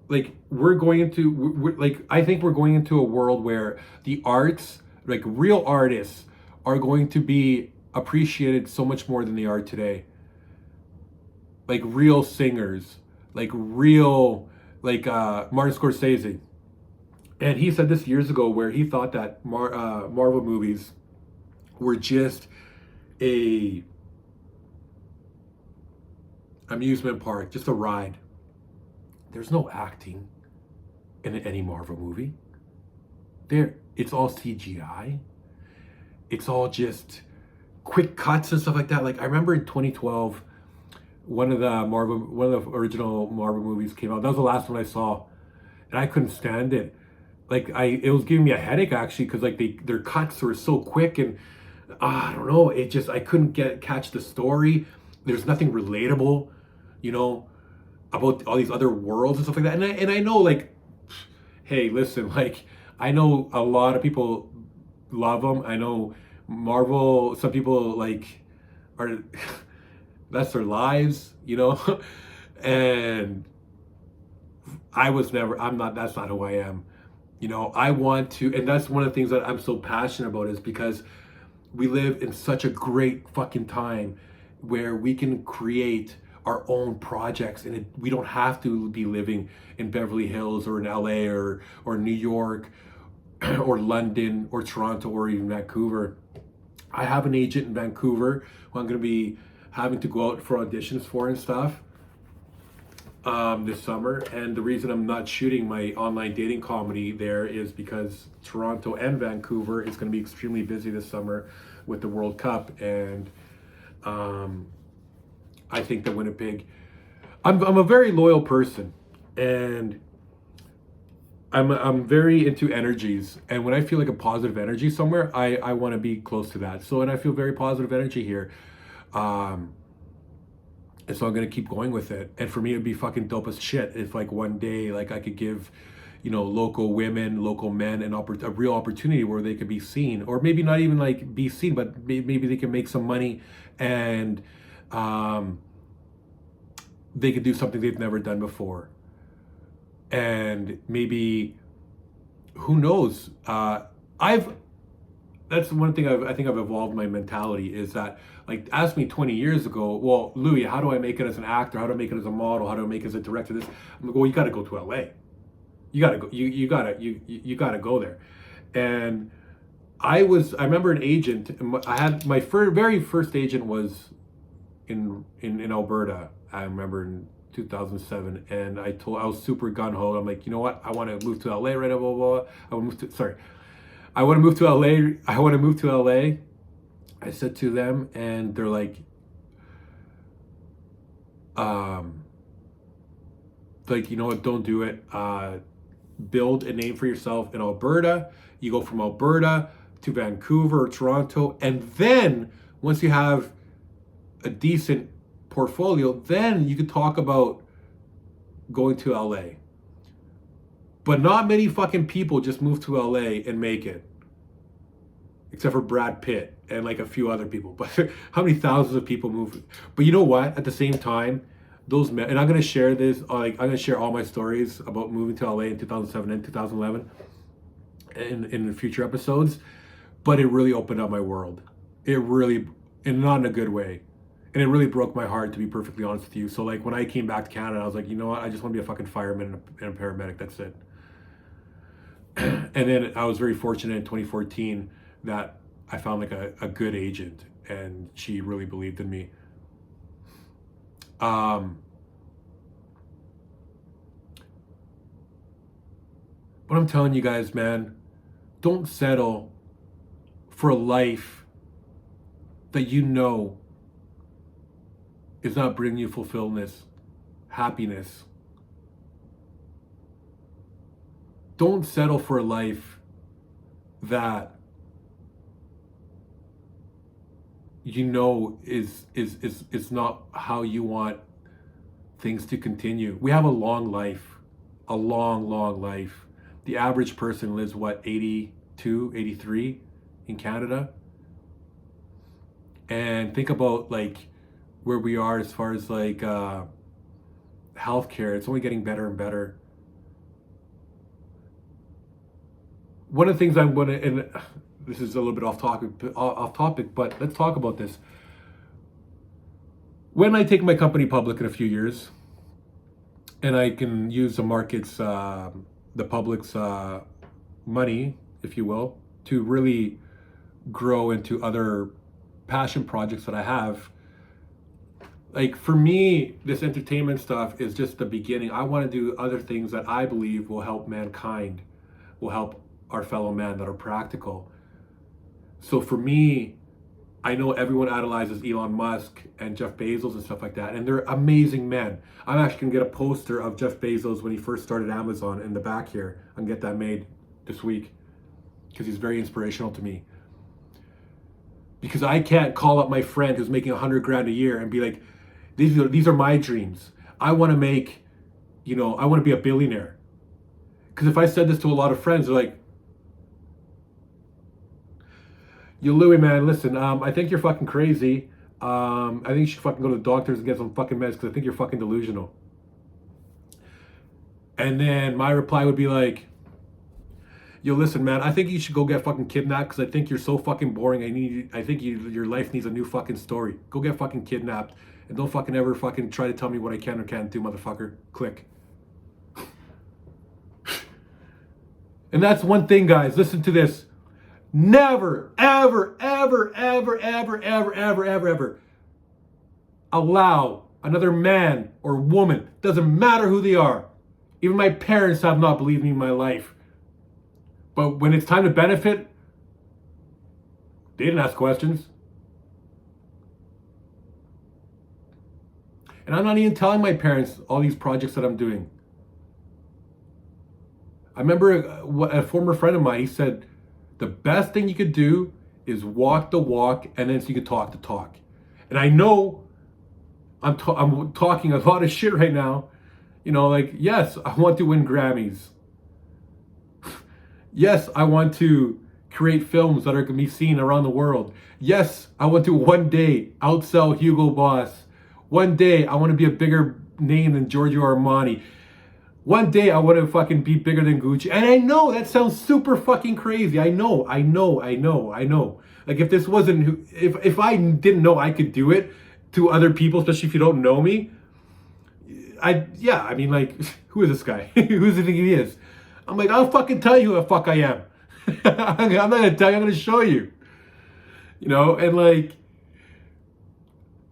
like I think we're going into a world where the arts, like real artists, are going to be appreciated so much more than they are today. Like real singers, like real, like Martin Scorsese. And he said this years ago, where he thought that Marvel movies were just a amusement park, just a ride. There's no acting in any Marvel movie. It's all CGI. It's all just quick cuts and stuff like that. Like I remember in 2012, one of the original Marvel movies came out. That was the last one I saw, and I couldn't stand it. Like it was giving me a headache actually, because like their cuts were so quick, and I don't know. It just I couldn't catch the story. There's nothing relatable, you know, about all these other worlds and stuff like that. And I know like, hey, listen, like I know a lot of people love them. I know Marvel. Some people like are that's their lives, you know, and I was never. I'm not. That's not who I am. You know, I want to, and that's one of the things that I'm so passionate about is because we live in such a great fucking time where we can create our own projects and we don't have to be living in Beverly Hills or in LA or New York or London or Toronto or even Vancouver. I have an agent in Vancouver who I'm going to be having to go out for auditions for and stuff this summer. And the reason I'm not shooting my online dating comedy there is because Toronto and Vancouver is going to be extremely busy this summer with the World Cup. And I think that Winnipeg, I'm a very loyal person, and I'm very into energies. And when I feel like a positive energy somewhere, I want to be close to that. So, and I feel very positive energy here. And so I'm gonna keep going with it. And for me, it'd be fucking dope as shit if like one day like I could give, you know, local women, local men a real opportunity where they could be seen, or maybe not even like be seen, but maybe they can make some money, and they could do something they've never done before. And maybe, who knows? I've That's one thing I think I've evolved my mentality is that like ask me 20 years ago, well, Louis, how do I make it as an actor? How do I make it as a model? How do I make it as a director? This, I'm like, well, you got to go to LA. You got to go. You got to go there. And I remember an agent. I had my very first agent was in Alberta. I remember in 2007, and I was super gun ho. I'm like, you know what? I want to move to LA right now. Blah, blah, blah. I want to move to sorry. I want to move to LA. I want to move to LA. I said to them, and they're like, you know what? Don't do it. Build a name for yourself in Alberta. You go from Alberta to Vancouver or Toronto, and then once you have a decent portfolio, then you could talk about going to LA. But not many fucking people just move to LA and make it. Except for Brad Pitt and like a few other people. But how many thousands of people move? But you know what? At the same time, those men, and I'm going to share this, like I'm going to share all my stories about moving to LA in 2007 and 2011 in future episodes. But it really opened up my world. It really, and not in a good way. And it really broke my heart, to be perfectly honest with you. So like when I came back to Canada, I was like, you know what? I just want to be a fucking fireman and a paramedic. That's it. And then I was very fortunate in 2014 that I found like a good agent, and she really believed in me. But I'm telling you guys, man, don't settle for a life that you know is not bringing you fulfillment, happiness. Don't settle for a life that you know is not how you want things to continue. We have a long life, a long life. The average person lives what, 82, 83 in Canada? And think about like where we are as far as like healthcare. It's only getting better and better. One of the things I'm going to, and this is a little bit off topic, but let's talk about this. When I take my company public in a few years, and I can use the market's, the public's money, if you will, to really grow into other passion projects that I have. Like for me, this entertainment stuff is just the beginning. I want to do other things that I believe will help mankind, will help our fellow man, that are practical. So for me, I know everyone idolizes Elon Musk and Jeff Bezos and stuff like that, and they're amazing men. I'm actually gonna get a poster of Jeff Bezos when he first started Amazon in the back here. I'm gonna get that made this week because he's very inspirational to me. because I can't call up my friend who's making 100 grand a year and be like, these are my dreams. I want to make, I want to be a billionaire. Because if I said this to a lot of friends, they're like, yo, Louis, man, listen, I think you're fucking crazy. I think you should fucking go to the doctors and get some fucking meds because I think you're fucking delusional. And then my reply would be like, yo, listen, man, I think you should go get fucking kidnapped because I think you're so fucking boring. I think your life needs a new fucking story. Go get fucking kidnapped and don't fucking ever fucking try to tell me what I can or can't do, motherfucker. Click. And that's one thing, guys. Listen to this. Never, ever, ever, ever, ever, ever, ever, ever, ever allow another man or woman, doesn't matter who they are. Even my parents have not believed me in my life. But when it's time to benefit, they didn't ask questions. And I'm not even telling my parents all these projects that I'm doing. I remember a former friend of mine, he said, the best thing you could do is walk the walk and then so you could talk the talk. And I know I'm talking a lot of shit right now. Yes, I want to win Grammys. Yes, I want to create films that are going to be seen around the world. Yes, I want to one day outsell Hugo Boss. One day I want to be a bigger name than Giorgio Armani. One day I want to fucking be bigger than Gucci. And I know that sounds super fucking crazy. I know. Like if this wasn't, if I didn't know I could do it to other people, especially if you don't know me, who is this guy? Who does he think he is? I'm like, I'll fucking tell you who the fuck I am. I'm not going to tell you, I'm going to show you. And like,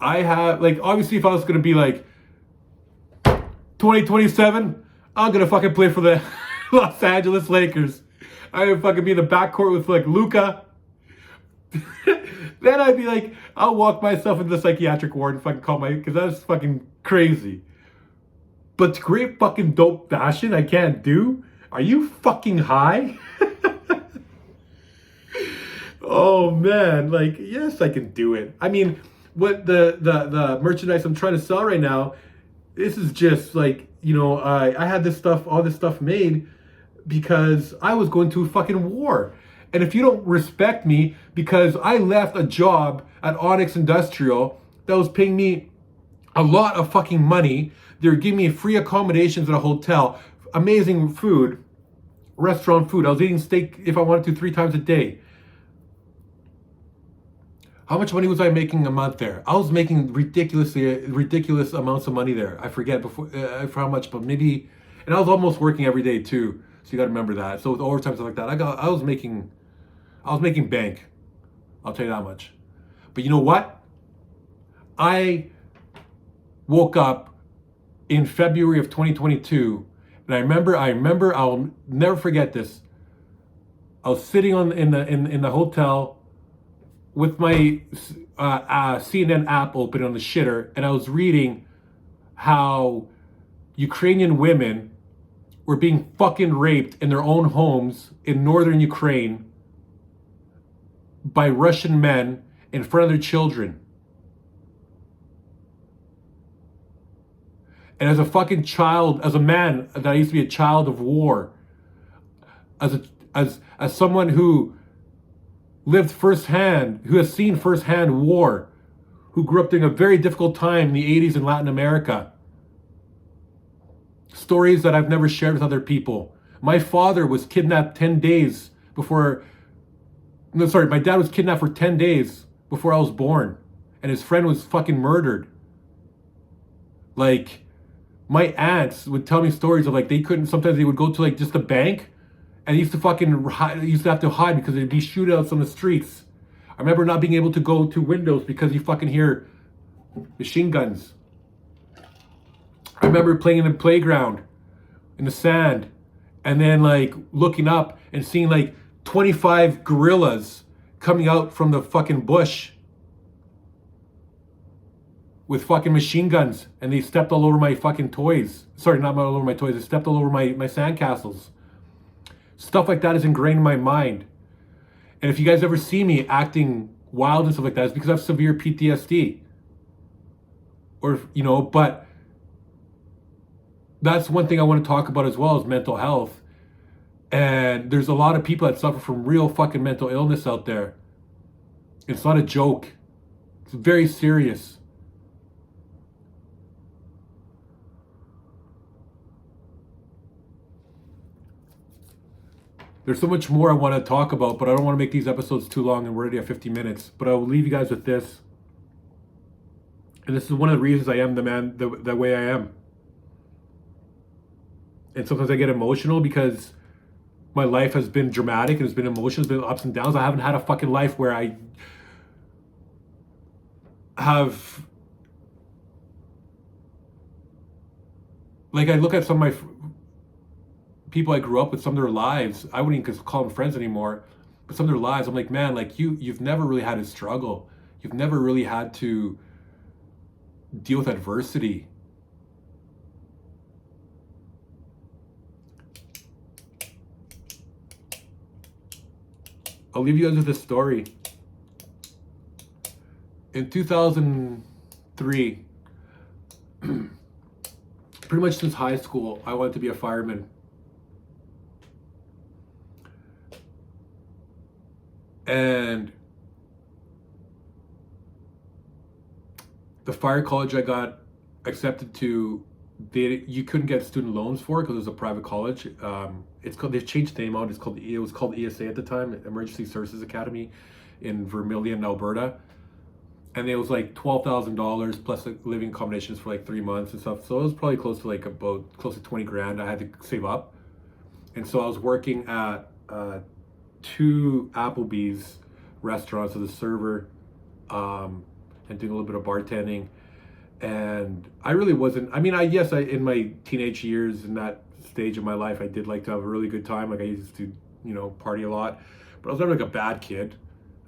I have, like, obviously if I was going to be like, 2027, I'm going to fucking play for the Los Angeles Lakers. I'm going to fucking be in the backcourt with like Luka. Then I'd be like, I'll walk myself into the psychiatric ward and fucking call because that's fucking crazy. But to create fucking dope fashion I can't do? Are you fucking high? Oh man, like, yes, I can do it. I mean, what the merchandise I'm trying to sell right now, this is just like, I had all this stuff made because I was going to a fucking war. And if you don't respect me because I left a job at Onyx Industrial that was paying me a lot of fucking money, they were giving me free accommodations at a hotel, amazing food, restaurant food. I was eating steak if I wanted to 3 times a day. How much money was I making a month there? I was making ridiculous amounts of money there. I forget for how much, but maybe, and I was almost working every day too. So you got to remember that. So with overtime stuff like that, I was making bank. I'll tell you that much. But you know what? I woke up in February of 2022, and I remember. I'll never forget this. I was sitting in the hotel with my CNN app open on the shitter, and I was reading how Ukrainian women were being fucking raped in their own homes in northern Ukraine by Russian men in front of their children. And as a fucking child, as a man that used to be a child of war, as someone who lived firsthand, who has seen firsthand war, who grew up during a very difficult time in the 80s in Latin America. Stories that I've never shared with other people. My father was kidnapped 10 days before, my dad was kidnapped for 10 days before I was born. And his friend was fucking murdered. Like, my aunts would tell me stories of like, sometimes they would go to like just a bank, and used to have to hide because there'd be shootouts on the streets. I remember not being able to go to windows because you fucking hear machine guns. I remember playing in the playground, in the sand, and then like looking up and seeing like 25 gorillas coming out from the fucking bush with fucking machine guns, and they stepped all over my fucking toys. Sorry, not all over my toys, they stepped all over my sandcastles. Stuff like that is ingrained in my mind. And if you guys ever see me acting wild and stuff like that is because I have severe PTSD. Or, but that's one thing I want to talk about as well is mental health. And there's a lot of people that suffer from real fucking mental illness out there. It's not a joke. It's very serious. There's so much more I want to talk about, but I don't want to make these episodes too long, and we're already at 50 minutes. But I will leave you guys with this. And this is one of the reasons I am the man the way I am. And sometimes I get emotional because my life has been dramatic and it's been emotional, it's been ups and downs. I haven't had a fucking life where I have, like, I look at some of my people I grew up with, some of their lives, I wouldn't even call them friends anymore, but some of their lives, I'm like, man, like you've never really had to struggle. You've never really had to deal with adversity. I'll leave you guys with this story. In 2003, pretty much since high school, I wanted to be a fireman. And the fire college I got accepted to, you couldn't get student loans for it because it was a private college. It's called, they changed the name out. It was called ESA at the time, Emergency Services Academy, in Vermilion, Alberta. And it was like $12,000 plus living accommodations for like 3 months and stuff. So it was probably close to 20 grand I had to save up. And so I was working at 2 Applebee's restaurants as a server, and doing a little bit of bartending. And I really wasn't, I mean, in my teenage years, in that stage of my life, I did like to have a really good time. Like I used to, party a lot, but I was never like a bad kid.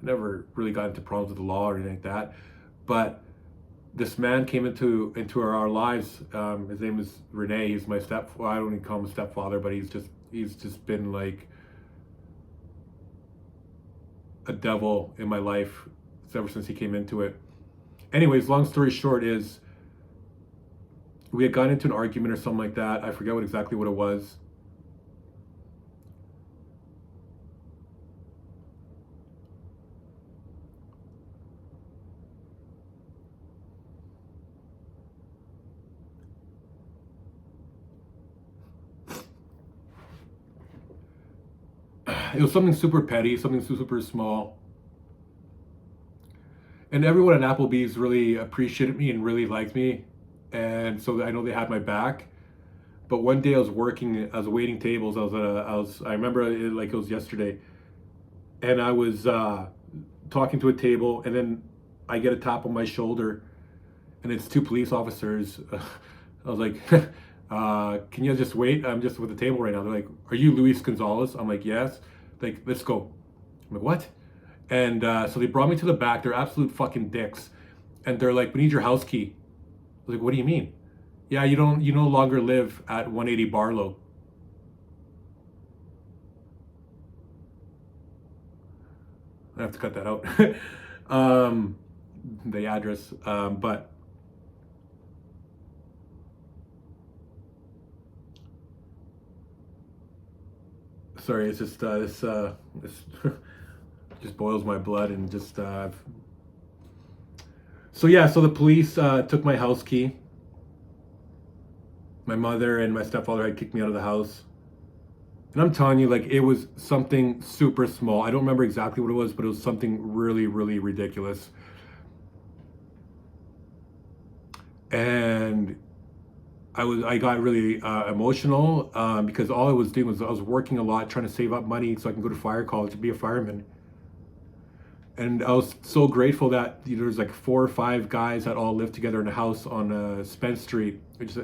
I never really got into problems with the law or anything like that. But this man came into our lives. His name is Rene. He's my well, I don't even call him a stepfather, but he's just been like a devil in my life ever since he came into it. Anyways, long story short is, we had gotten into an argument or something like that. I forget exactly what it was. It was something super petty, something super small. And everyone at Applebee's really appreciated me and really liked me. And so I know they had my back. But one day I was waiting tables. I remember it like it was yesterday. And I was talking to a table, and then I get a tap on my shoulder, and it's 2 police officers. I was like, can you just wait? I'm just with the table right now. They're like, are you Luis Gonzalez? I'm like, yes. Like, let's go. I'm like, what? And so they brought me to the back. They're absolute fucking dicks. And they're like, we need your house key. I was like, what do you mean? Yeah, you no longer live at 180 Barlow. I have to cut that out. The address, but sorry, it's just this just boils my blood, and just so yeah, so the police took my house key. My mother and my stepfather had kicked me out of the house. And I'm telling you, like, it was something super small. I don't remember exactly what it was, but it was something really, really ridiculous. And I got really emotional because all I was doing was I was working a lot, trying to save up money so I can go to fire college to be a fireman. And I was so grateful that there was like 4 or 5 guys that all lived together in a house on Spence Street.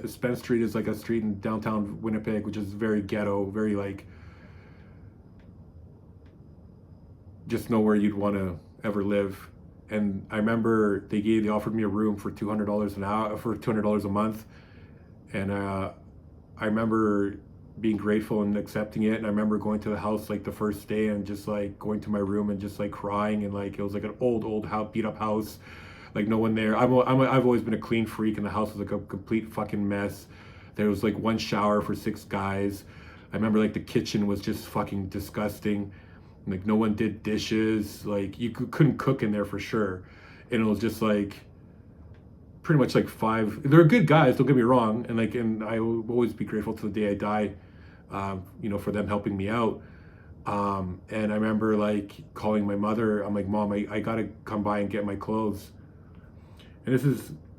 Spence Street is like a street in downtown Winnipeg, which is very ghetto, very like just nowhere you'd want to ever live. And I remember they offered me a room for $200 an hour, for $200 a month. And I remember being grateful and accepting it. And I remember going to the house like the first day and just like going to my room and just like crying, and like it was like an old house, beat up house, like no one there. I've always been a clean freak, and the house was like a complete fucking mess. There was like one shower for 6 guys. I remember like the kitchen was just fucking disgusting. Like no one did dishes. Like you couldn't cook in there for sure. And it was just like pretty much like five. They're good guys, don't get me wrong, and like, and I will always be grateful to the day I die, for them helping me out. And I remember like calling my mother. I'm like, Mom, I gotta come by and get my clothes. And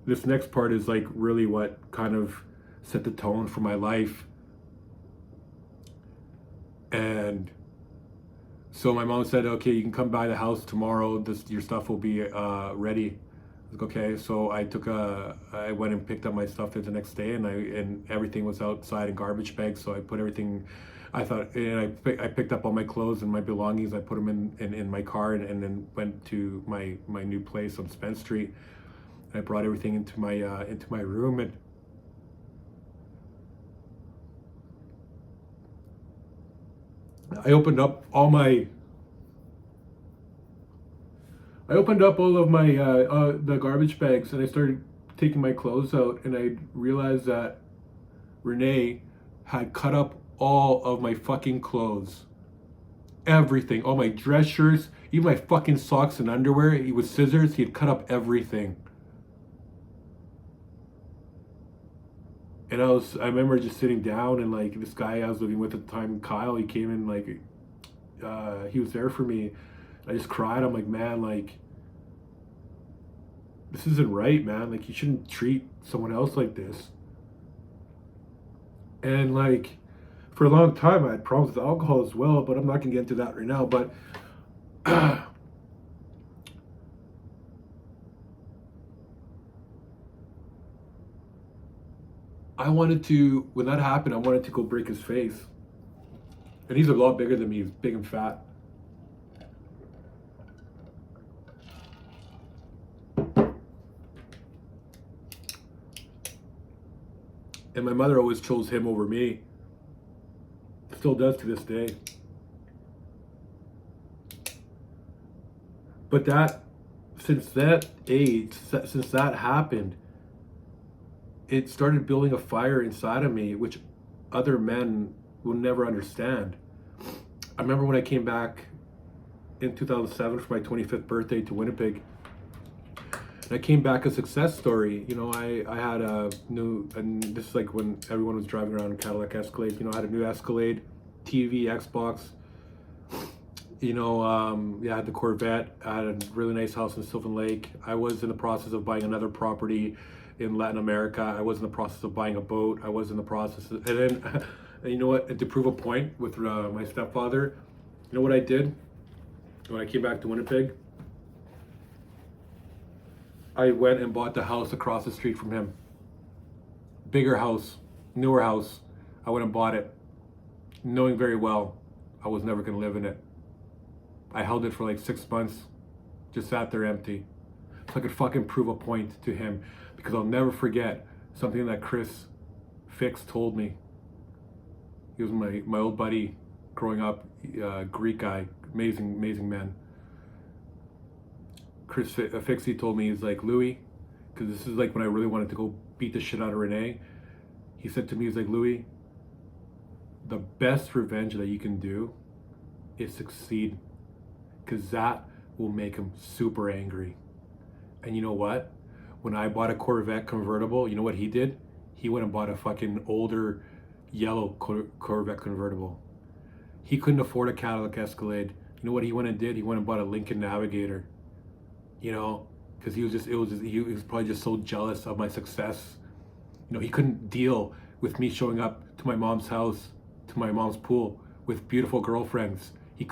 this next part is like really what kind of set the tone for my life. And so my mom said, okay, you can come by the house tomorrow. Your stuff will be ready. I was like, okay. So I went and picked up my stuff there the next day, and everything was outside in garbage bags. So I put everything, and I picked up all my clothes and my belongings. I put them in my car, and then went to my new place on Spence Street. And I brought everything into my room, and I opened up all of my the garbage bags, and I started taking my clothes out, and I realized that Renee had cut up all of my fucking clothes, everything, all my dress shirts, even my fucking socks and underwear. He with scissors, he had cut up everything. And I remember just sitting down, and like this guy I was living with at the time, Kyle, he came in, like he was there for me. I just cried. I'm like, man, like this isn't right, man. Like you shouldn't treat someone else like this. And like for a long time I had problems with alcohol as well, but I'm not gonna get into that right now. But when that happened, I wanted to go break his face. And he's a lot bigger than me. He's big and fat. And my mother always chose him over me. Still does to this day. But since that happened, it started building a fire inside of me, which other men will never understand. I remember when I came back in 2007 for my 25th birthday to Winnipeg. And I came back a success story. I had and this is like when everyone was driving around in Cadillac Escalade. I had a new Escalade, TV, Xbox. I had the Corvette. I had a really nice house in Sylvan Lake. I was in the process of buying another property in Latin America. I was in the process of buying a boat. I was in the process and then, you know what, to prove a point with my stepfather, you know what I did when I came back to Winnipeg? I went and bought the house across the street from him. Bigger house, newer house. I went and bought it, knowing very well I was never going to live in it. I held it for like 6 months, just sat there empty, so I could fucking prove a point to him, because I'll never forget something that Chris Fix told me. He was my old buddy growing up, Greek guy, amazing man. Chris Fixie told me, he's like, Louis, because this is like when I really wanted to go beat the shit out of Renee. He said to me, he's like, Louis, the best revenge that you can do is succeed, because that will make him super angry. And you know what? When I bought a Corvette convertible, you know what he did? He went and bought a fucking older yellow Corvette convertible. He couldn't afford a Cadillac Escalade. You know what he went and did? He went and bought a Lincoln Navigator. Because he was probably just so jealous of my success. He couldn't deal with me showing up to my mom's house, to my mom's pool with beautiful girlfriends. He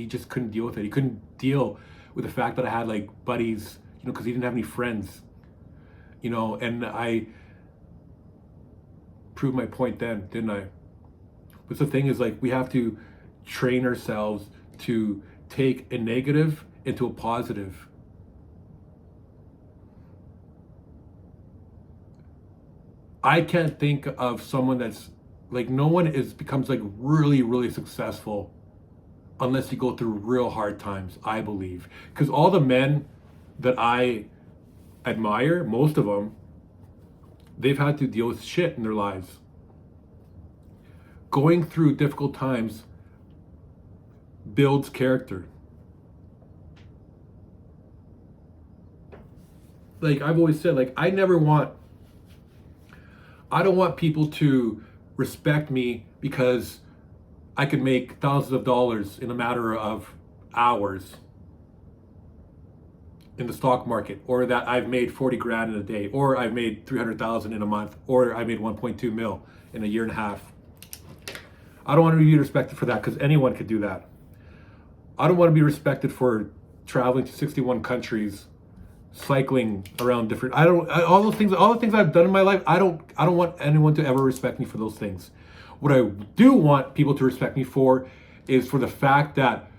just couldn't deal with it. He couldn't deal with the fact that I had like buddies, because he didn't have any friends, and I proved my point then, didn't I? But the thing is, like, we have to train ourselves to take a negative into a positive. I can't think of someone that's Like no one becomes like really, really successful unless you go through real hard times, I believe. Because all the men that I admire, most of them, they've had to deal with shit in their lives. Going through difficult times builds character. Like I've always said, like I don't want people to respect me because I could make thousands of dollars in a matter of hours in the stock market, or that I've made 40 grand in a day, or I've made 300,000 in a month, or I made 1.2 mil in a year and a half. I don't want to be respected for that because anyone could do that. I don't want to be respected for traveling to 61 countries, cycling around different. All the things I've done in my life. I don't want anyone to ever respect me for those things. What I do want people to respect me for is for the fact that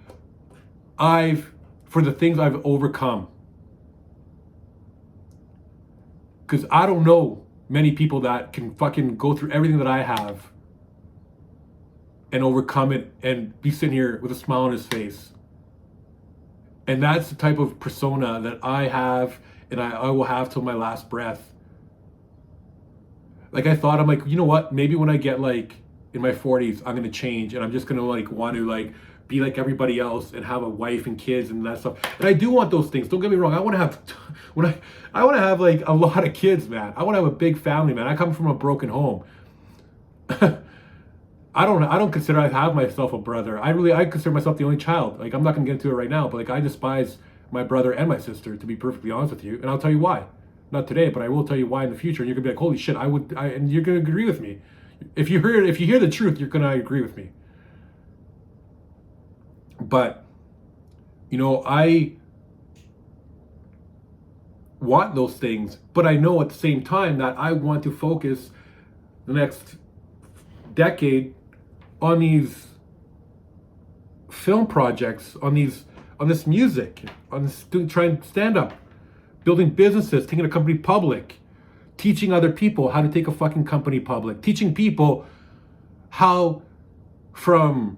for the things I've overcome. Because I don't know many people that can fucking go through everything that I have and overcome it and be sitting here with a smile on his face. And that's the type of persona that I have and I will have till my last breath. Like I thought, I'm like, you know what? Maybe when I get like in my 40s, I'm gonna change and I'm just gonna like want to like be like everybody else and have a wife and kids and that stuff. And I do want those things. Don't get me wrong. I want to have like a lot of kids, man. I want to have a big family, man. I come from a broken home. I don't consider I have myself a brother. I consider myself the only child. Like I'm not gonna get into it right now, but like I despise my brother and my sister, to be perfectly honest with you. And I'll tell you why. Not today, but I will tell you why in the future. And you're gonna be like, holy shit, and you're gonna agree with me. If you hear the truth, you're gonna agree with me. But you know, I want those things, but I know at the same time that I want to focus the next decade on these film projects, on this music, on this trying stand up, building businesses, taking a company public, teaching other people how to take a fucking company public, teaching people how from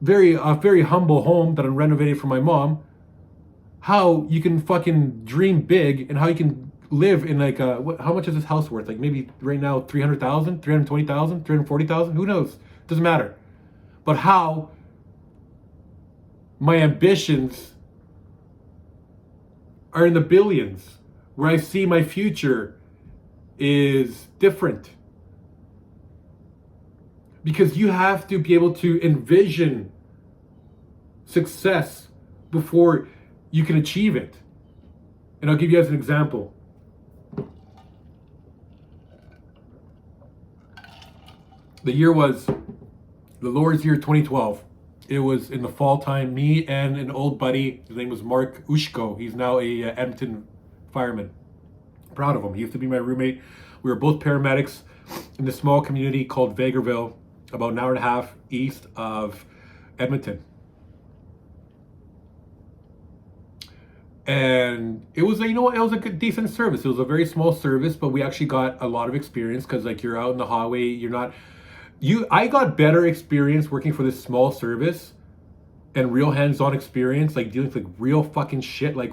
a very humble home that I'm renovating for my mom, how you can fucking dream big and how you can live in like how much is this house worth? Like maybe right now 300,000, 320,000, 340,000, who knows? Doesn't matter. But how my ambitions are in the billions, where I see my future is different. Because you have to be able to envision success before you can achieve it. And I'll give you as an example. The year was the Lord's year 2012. It was in the fall time. Me and an old buddy, his name was Mark Ushko. He's now a Edmonton fireman. Proud of him. He used to be my roommate. We were both paramedics in this small community called Vegreville, about an hour and a half east of Edmonton. And it was, you know what, it was a good, decent service. It was a very small service, but we actually got a lot of experience because like you're out in the highway, I got better experience working for this small service and real hands-on experience, like dealing with like real fucking shit. I'm not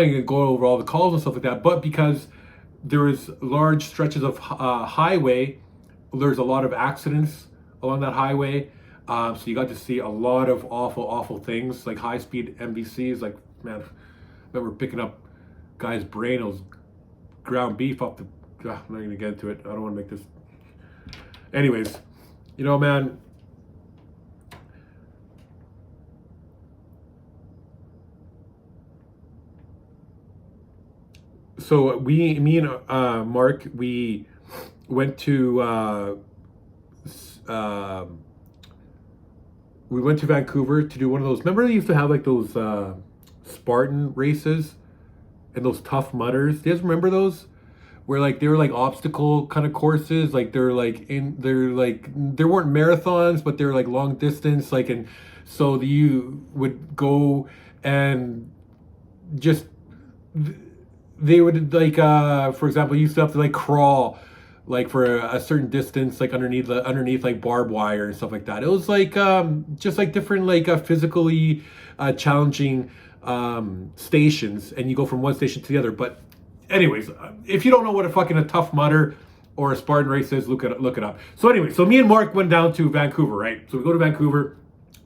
even gonna go over all the calls and stuff like that, but because there was large stretches of highway, there's a lot of accidents along that highway. So you got to see a lot of awful things, like high-speed MVCs. Like, man, I remember picking up guy's brain. It was ground beef off the... I'm not going to get into it. I don't want to make this... Anyways, you know, man... So me and Mark, we went to... we went to Vancouver to do one of those. Remember they used to have like those Spartan races and those Tough Mudders? Do you guys remember those? Where like they were like obstacle kind of courses. Like they weren't marathons, but they were like long distance. Like, and so you would go and just, they would like, for example, you used to have to like crawl like for a certain distance, like underneath like barbed wire and stuff like that. It was like just like different like physically challenging stations, and you go from one station to the other. But anyways, if you don't know what a Tough Mudder or a Spartan race is, look it up. So anyway, so me and Mark went down to Vancouver, right? So we go to Vancouver,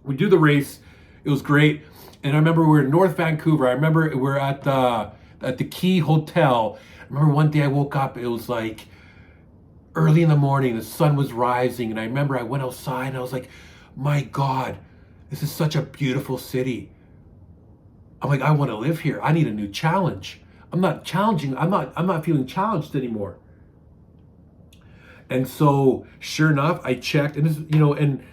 we do the race. It was great, and I remember we were in North Vancouver. I remember we're at the Key Hotel. I remember one day I woke up. It was like early in the morning, the sun was rising, and I remember I went outside and I was like, my God, this is such a beautiful city. I'm like, I want to live here. I need a new challenge. I'm not feeling challenged anymore. And so sure enough, I checked, and this, and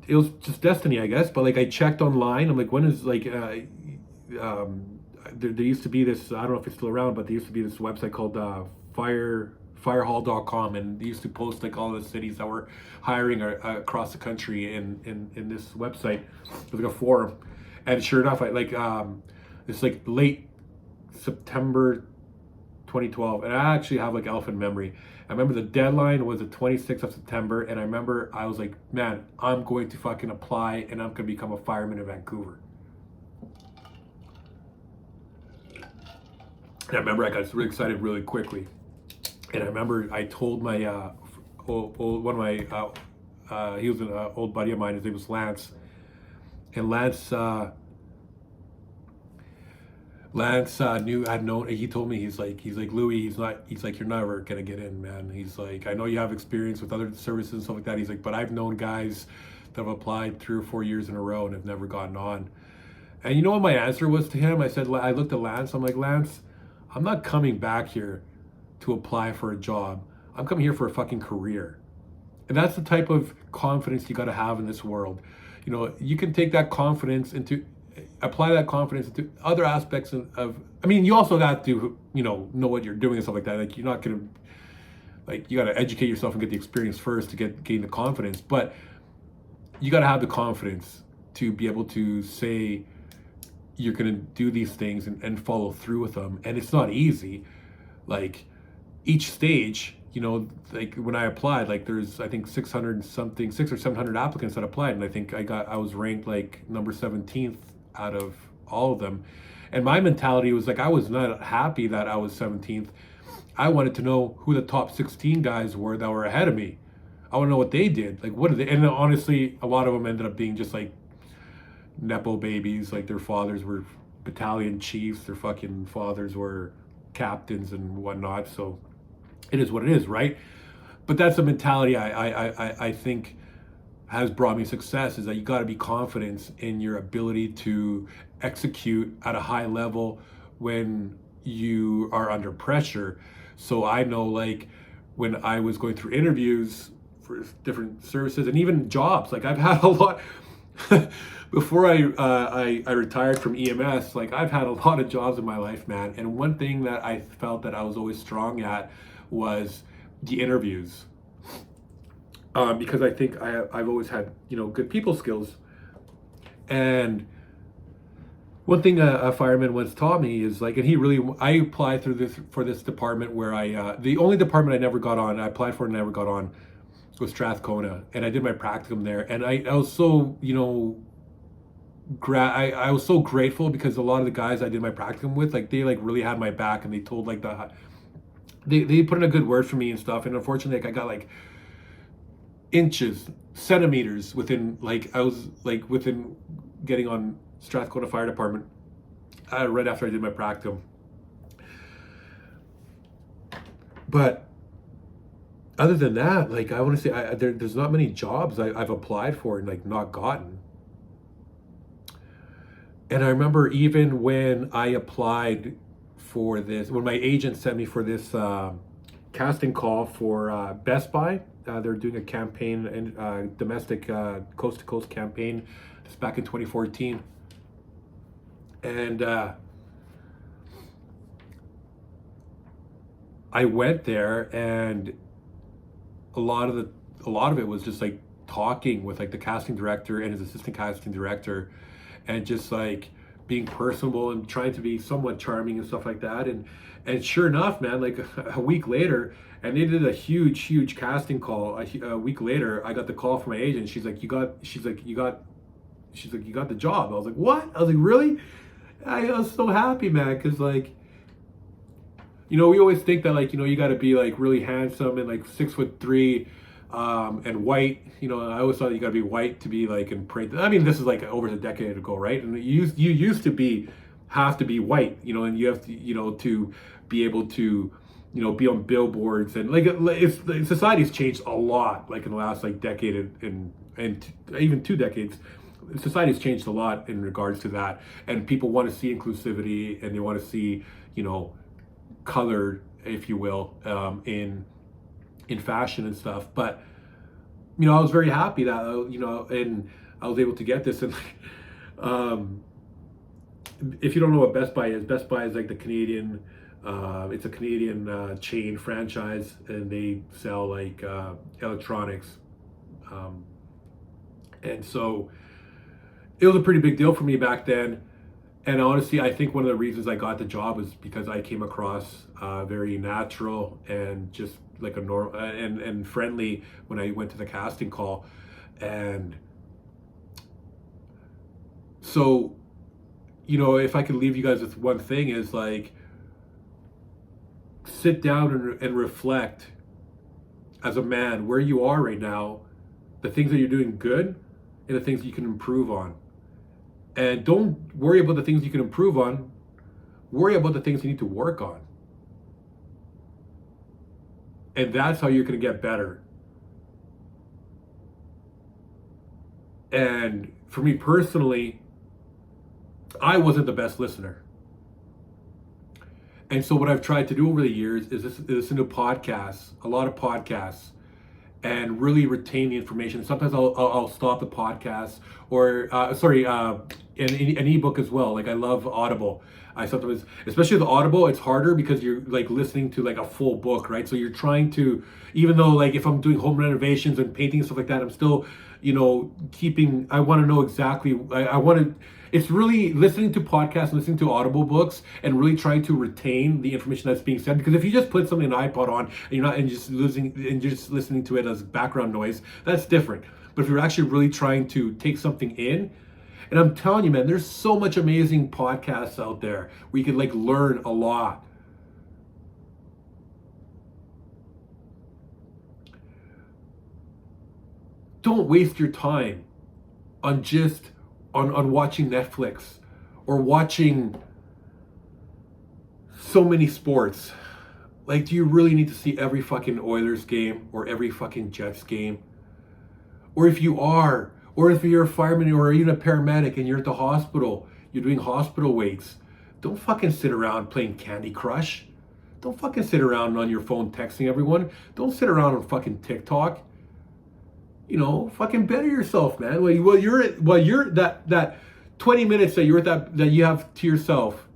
it was just destiny, I guess, but like I checked online. I'm like, when is like there used to be this, I don't know if it's still around, but there used to be this website called firehall.com, and they used to post like all the cities that were hiring across the country in this website. It was like a forum, and sure enough, it's like late September 2012, and I actually have like elephant memory. I remember the deadline was the 26th of September, and I remember I was like, man, I'm going to fucking apply, and I'm going to become a fireman in Vancouver. And I remember I got really excited really quickly. And I remember I told my, one of my, he was an old buddy of mine, his name was Lance. And Lance he told me, he's like, Louis, he's like, you're never gonna get in, man. He's like, I know you have experience with other services and stuff like that. He's like, but I've known guys that have applied 3 or 4 years in a row and have never gotten on. And you know what my answer was to him? I looked at Lance, I'm like, Lance, I'm not coming back here to apply for a job. I'm coming here for a fucking career. And that's the type of confidence you gotta have in this world. You can take that confidence apply that confidence into other aspects of I mean, you also got to, know what you're doing and stuff like that. Like, you're not gonna, like, you gotta educate yourself and get the experience first to gain the confidence. But you gotta have the confidence to be able to say you're gonna do these things and follow through with them. And it's not easy. Like, each stage, like when I applied, like there's I think 600 or 700 applicants that applied, and I think I was ranked like number 17th out of all of them. And my mentality was like, I was not happy that I was 17th. I wanted to know who the top 16 guys were that were ahead of me. I want to know what they did. Like, what did they? And honestly, a lot of them ended up being just like nepo babies. Like, their fathers were battalion chiefs, their fucking fathers were captains and whatnot. So it is what it is, right? But that's a mentality I think has brought me success, is that you got to be confident in your ability to execute at a high level when you are under pressure. So I know, like, when I was going through interviews for different services and even jobs, like I've had a lot before I retired from EMS, like I've had a lot of jobs in my life, man. And one thing that I felt that I was always strong at was the interviews. Because I think I've always had, good people skills. And one thing a fireman once taught me is like, and I applied for this department where the only department I never got on, I applied for and never got on, was Strathcona. And I did my practicum there. And I was so, I was so grateful, because a lot of the guys I did my practicum with, like, they like really had my back, and they told like they put in a good word for me and stuff. And unfortunately, like, I got like inches, centimeters within, like, I was like within getting on Strathcona Fire Department right after I did my practicum. But other than that, like, I want to say there's not many jobs I've applied for and like not gotten. And I remember even when I applied for this, when my agent sent me for this casting call for Best Buy, they're doing a campaign, and domestic coast-to-coast campaign. It's back in 2014. And I went there, and a lot of it was just like talking with like the casting director and his assistant casting director, and just like being personable and trying to be somewhat charming and stuff like that. And sure enough, man, like a week later, and they did a huge casting call. A week later, I got the call from my agent. She's like, you got the job. I was like, what? I was like, really? I was so happy, man, because like, you know, we always think that like, you know, you got to be like really handsome and like 6'3", and white. You know, I always thought you got to be white to be like in print. I mean, this is like over a decade ago, right? And you used to have to be white, you know, and you have to, you know, to be able to, you know, be on billboards, and like society's changed a lot, like in the last like decade and even 2 decades. Society's changed a lot in regards to that, and people want to see inclusivity, and they want to see, you know, color, if you will, in fashion and stuff. But you know, I was very happy that you know, and I was able to get this. And if you don't know what Best Buy is like the Canadian. It's a Canadian chain franchise, and they sell like electronics, and so it was a pretty big deal for me back then. And honestly, I think one of the reasons I got the job was because I came across very natural and just like a normal and friendly when I went to the casting call. And so, you know, if I could leave you guys with one thing, is like, sit down and reflect as a man where you are right now, the things that you're doing good, and the things you can improve on. And don't worry about the things you can improve on. Worry about the things you need to work on. And that's how you're going to get better. And for me personally, I wasn't the best listener. And so what I've tried to do over the years is listen to podcasts, a lot of podcasts, and really retain the information. Sometimes I'll stop the podcast, or an ebook as well. Like I love Audible. I sometimes, especially the Audible, it's harder because you're like listening to like a full book, right? So you're trying to, even though like if I'm doing home renovations and painting and stuff like that, I'm still, you know, I want to know exactly, it's really listening to podcasts, listening to Audible books, and really trying to retain the information that's being said. Because if you just put something on an iPod on and just listening to it as background noise, that's different. But if you're actually really trying to take something in, and I'm telling you, man, there's so much amazing podcasts out there where you can like learn a lot. Don't waste your time on watching Netflix or watching so many sports. Like, do you really need to see every fucking Oilers game or every fucking Jets game? Or if you're a fireman or even a paramedic and you're at the hospital, you're doing hospital waits, don't fucking sit around playing Candy Crush. Don't fucking sit around on your phone texting everyone. Don't sit around on fucking TikTok. You know, fucking better yourself, man. While you're that 20 minutes that you have to yourself,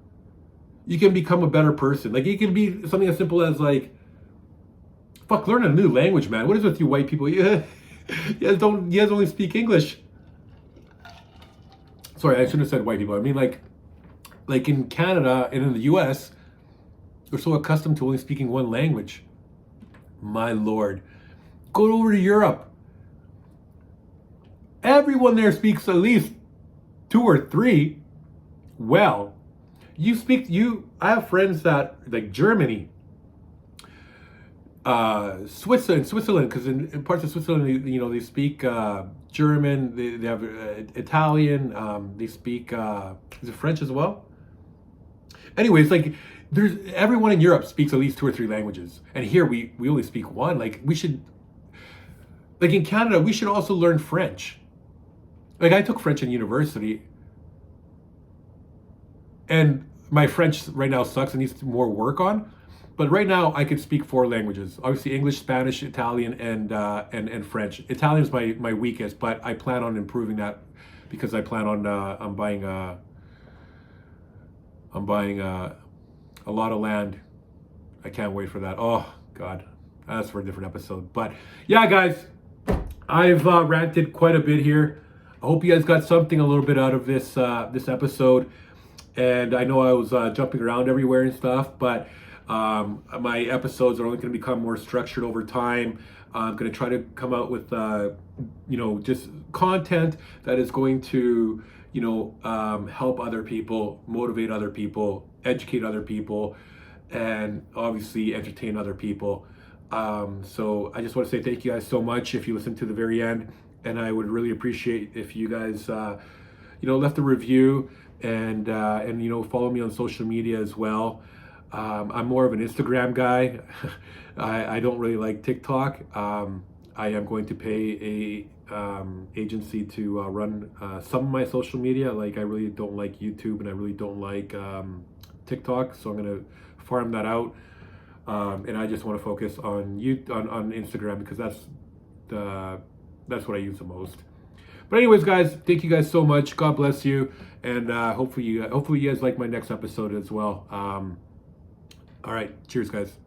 you can become a better person. Like, it can be something as simple as like, learn a new language, man. What is with you white people? You guys only speak English. Sorry, I shouldn't have said white people. I mean like in Canada and in the US, we're so accustomed to only speaking one language. My Lord. Go over to Europe. Everyone there speaks at least 2 or 3. Well, I have friends that, like Germany, Switzerland, because in parts of Switzerland, you know, they speak German, they have Italian, they speak, is it French as well? Anyways, like, everyone in Europe speaks at least 2 or 3 languages. And here we only speak one. Like, in Canada, we should also learn French. Like, I took French in university, and my French right now sucks and needs more work on. But right now, I can speak 4 languages. Obviously, English, Spanish, Italian, and French. Italian is my weakest, but I plan on improving that because I plan on I'm buying a lot of land. I can't wait for that. Oh God, that's for a different episode. But yeah, guys, I've ranted quite a bit here. I hope you guys got something a little bit out of this episode. And I know I was jumping around everywhere and stuff, but my episodes are only going to become more structured over time. I'm going to try to come out with, just content that is going to, help other people, motivate other people, educate other people, and obviously entertain other people. So I just want to say thank you guys so much if you listen to the very end, and I would really appreciate if you guys, left a review and follow me on social media as well. I'm more of an Instagram guy. I don't really like TikTok. I am going to pay a agency to run some of my social media. Like I really don't like YouTube and I really don't like TikTok, so I'm going to farm that out. And I just want to focus on on Instagram because that's what I use the most. But anyways, guys, thank you guys so much. God bless you, and hopefully you guys like my next episode as well. All right, cheers, guys.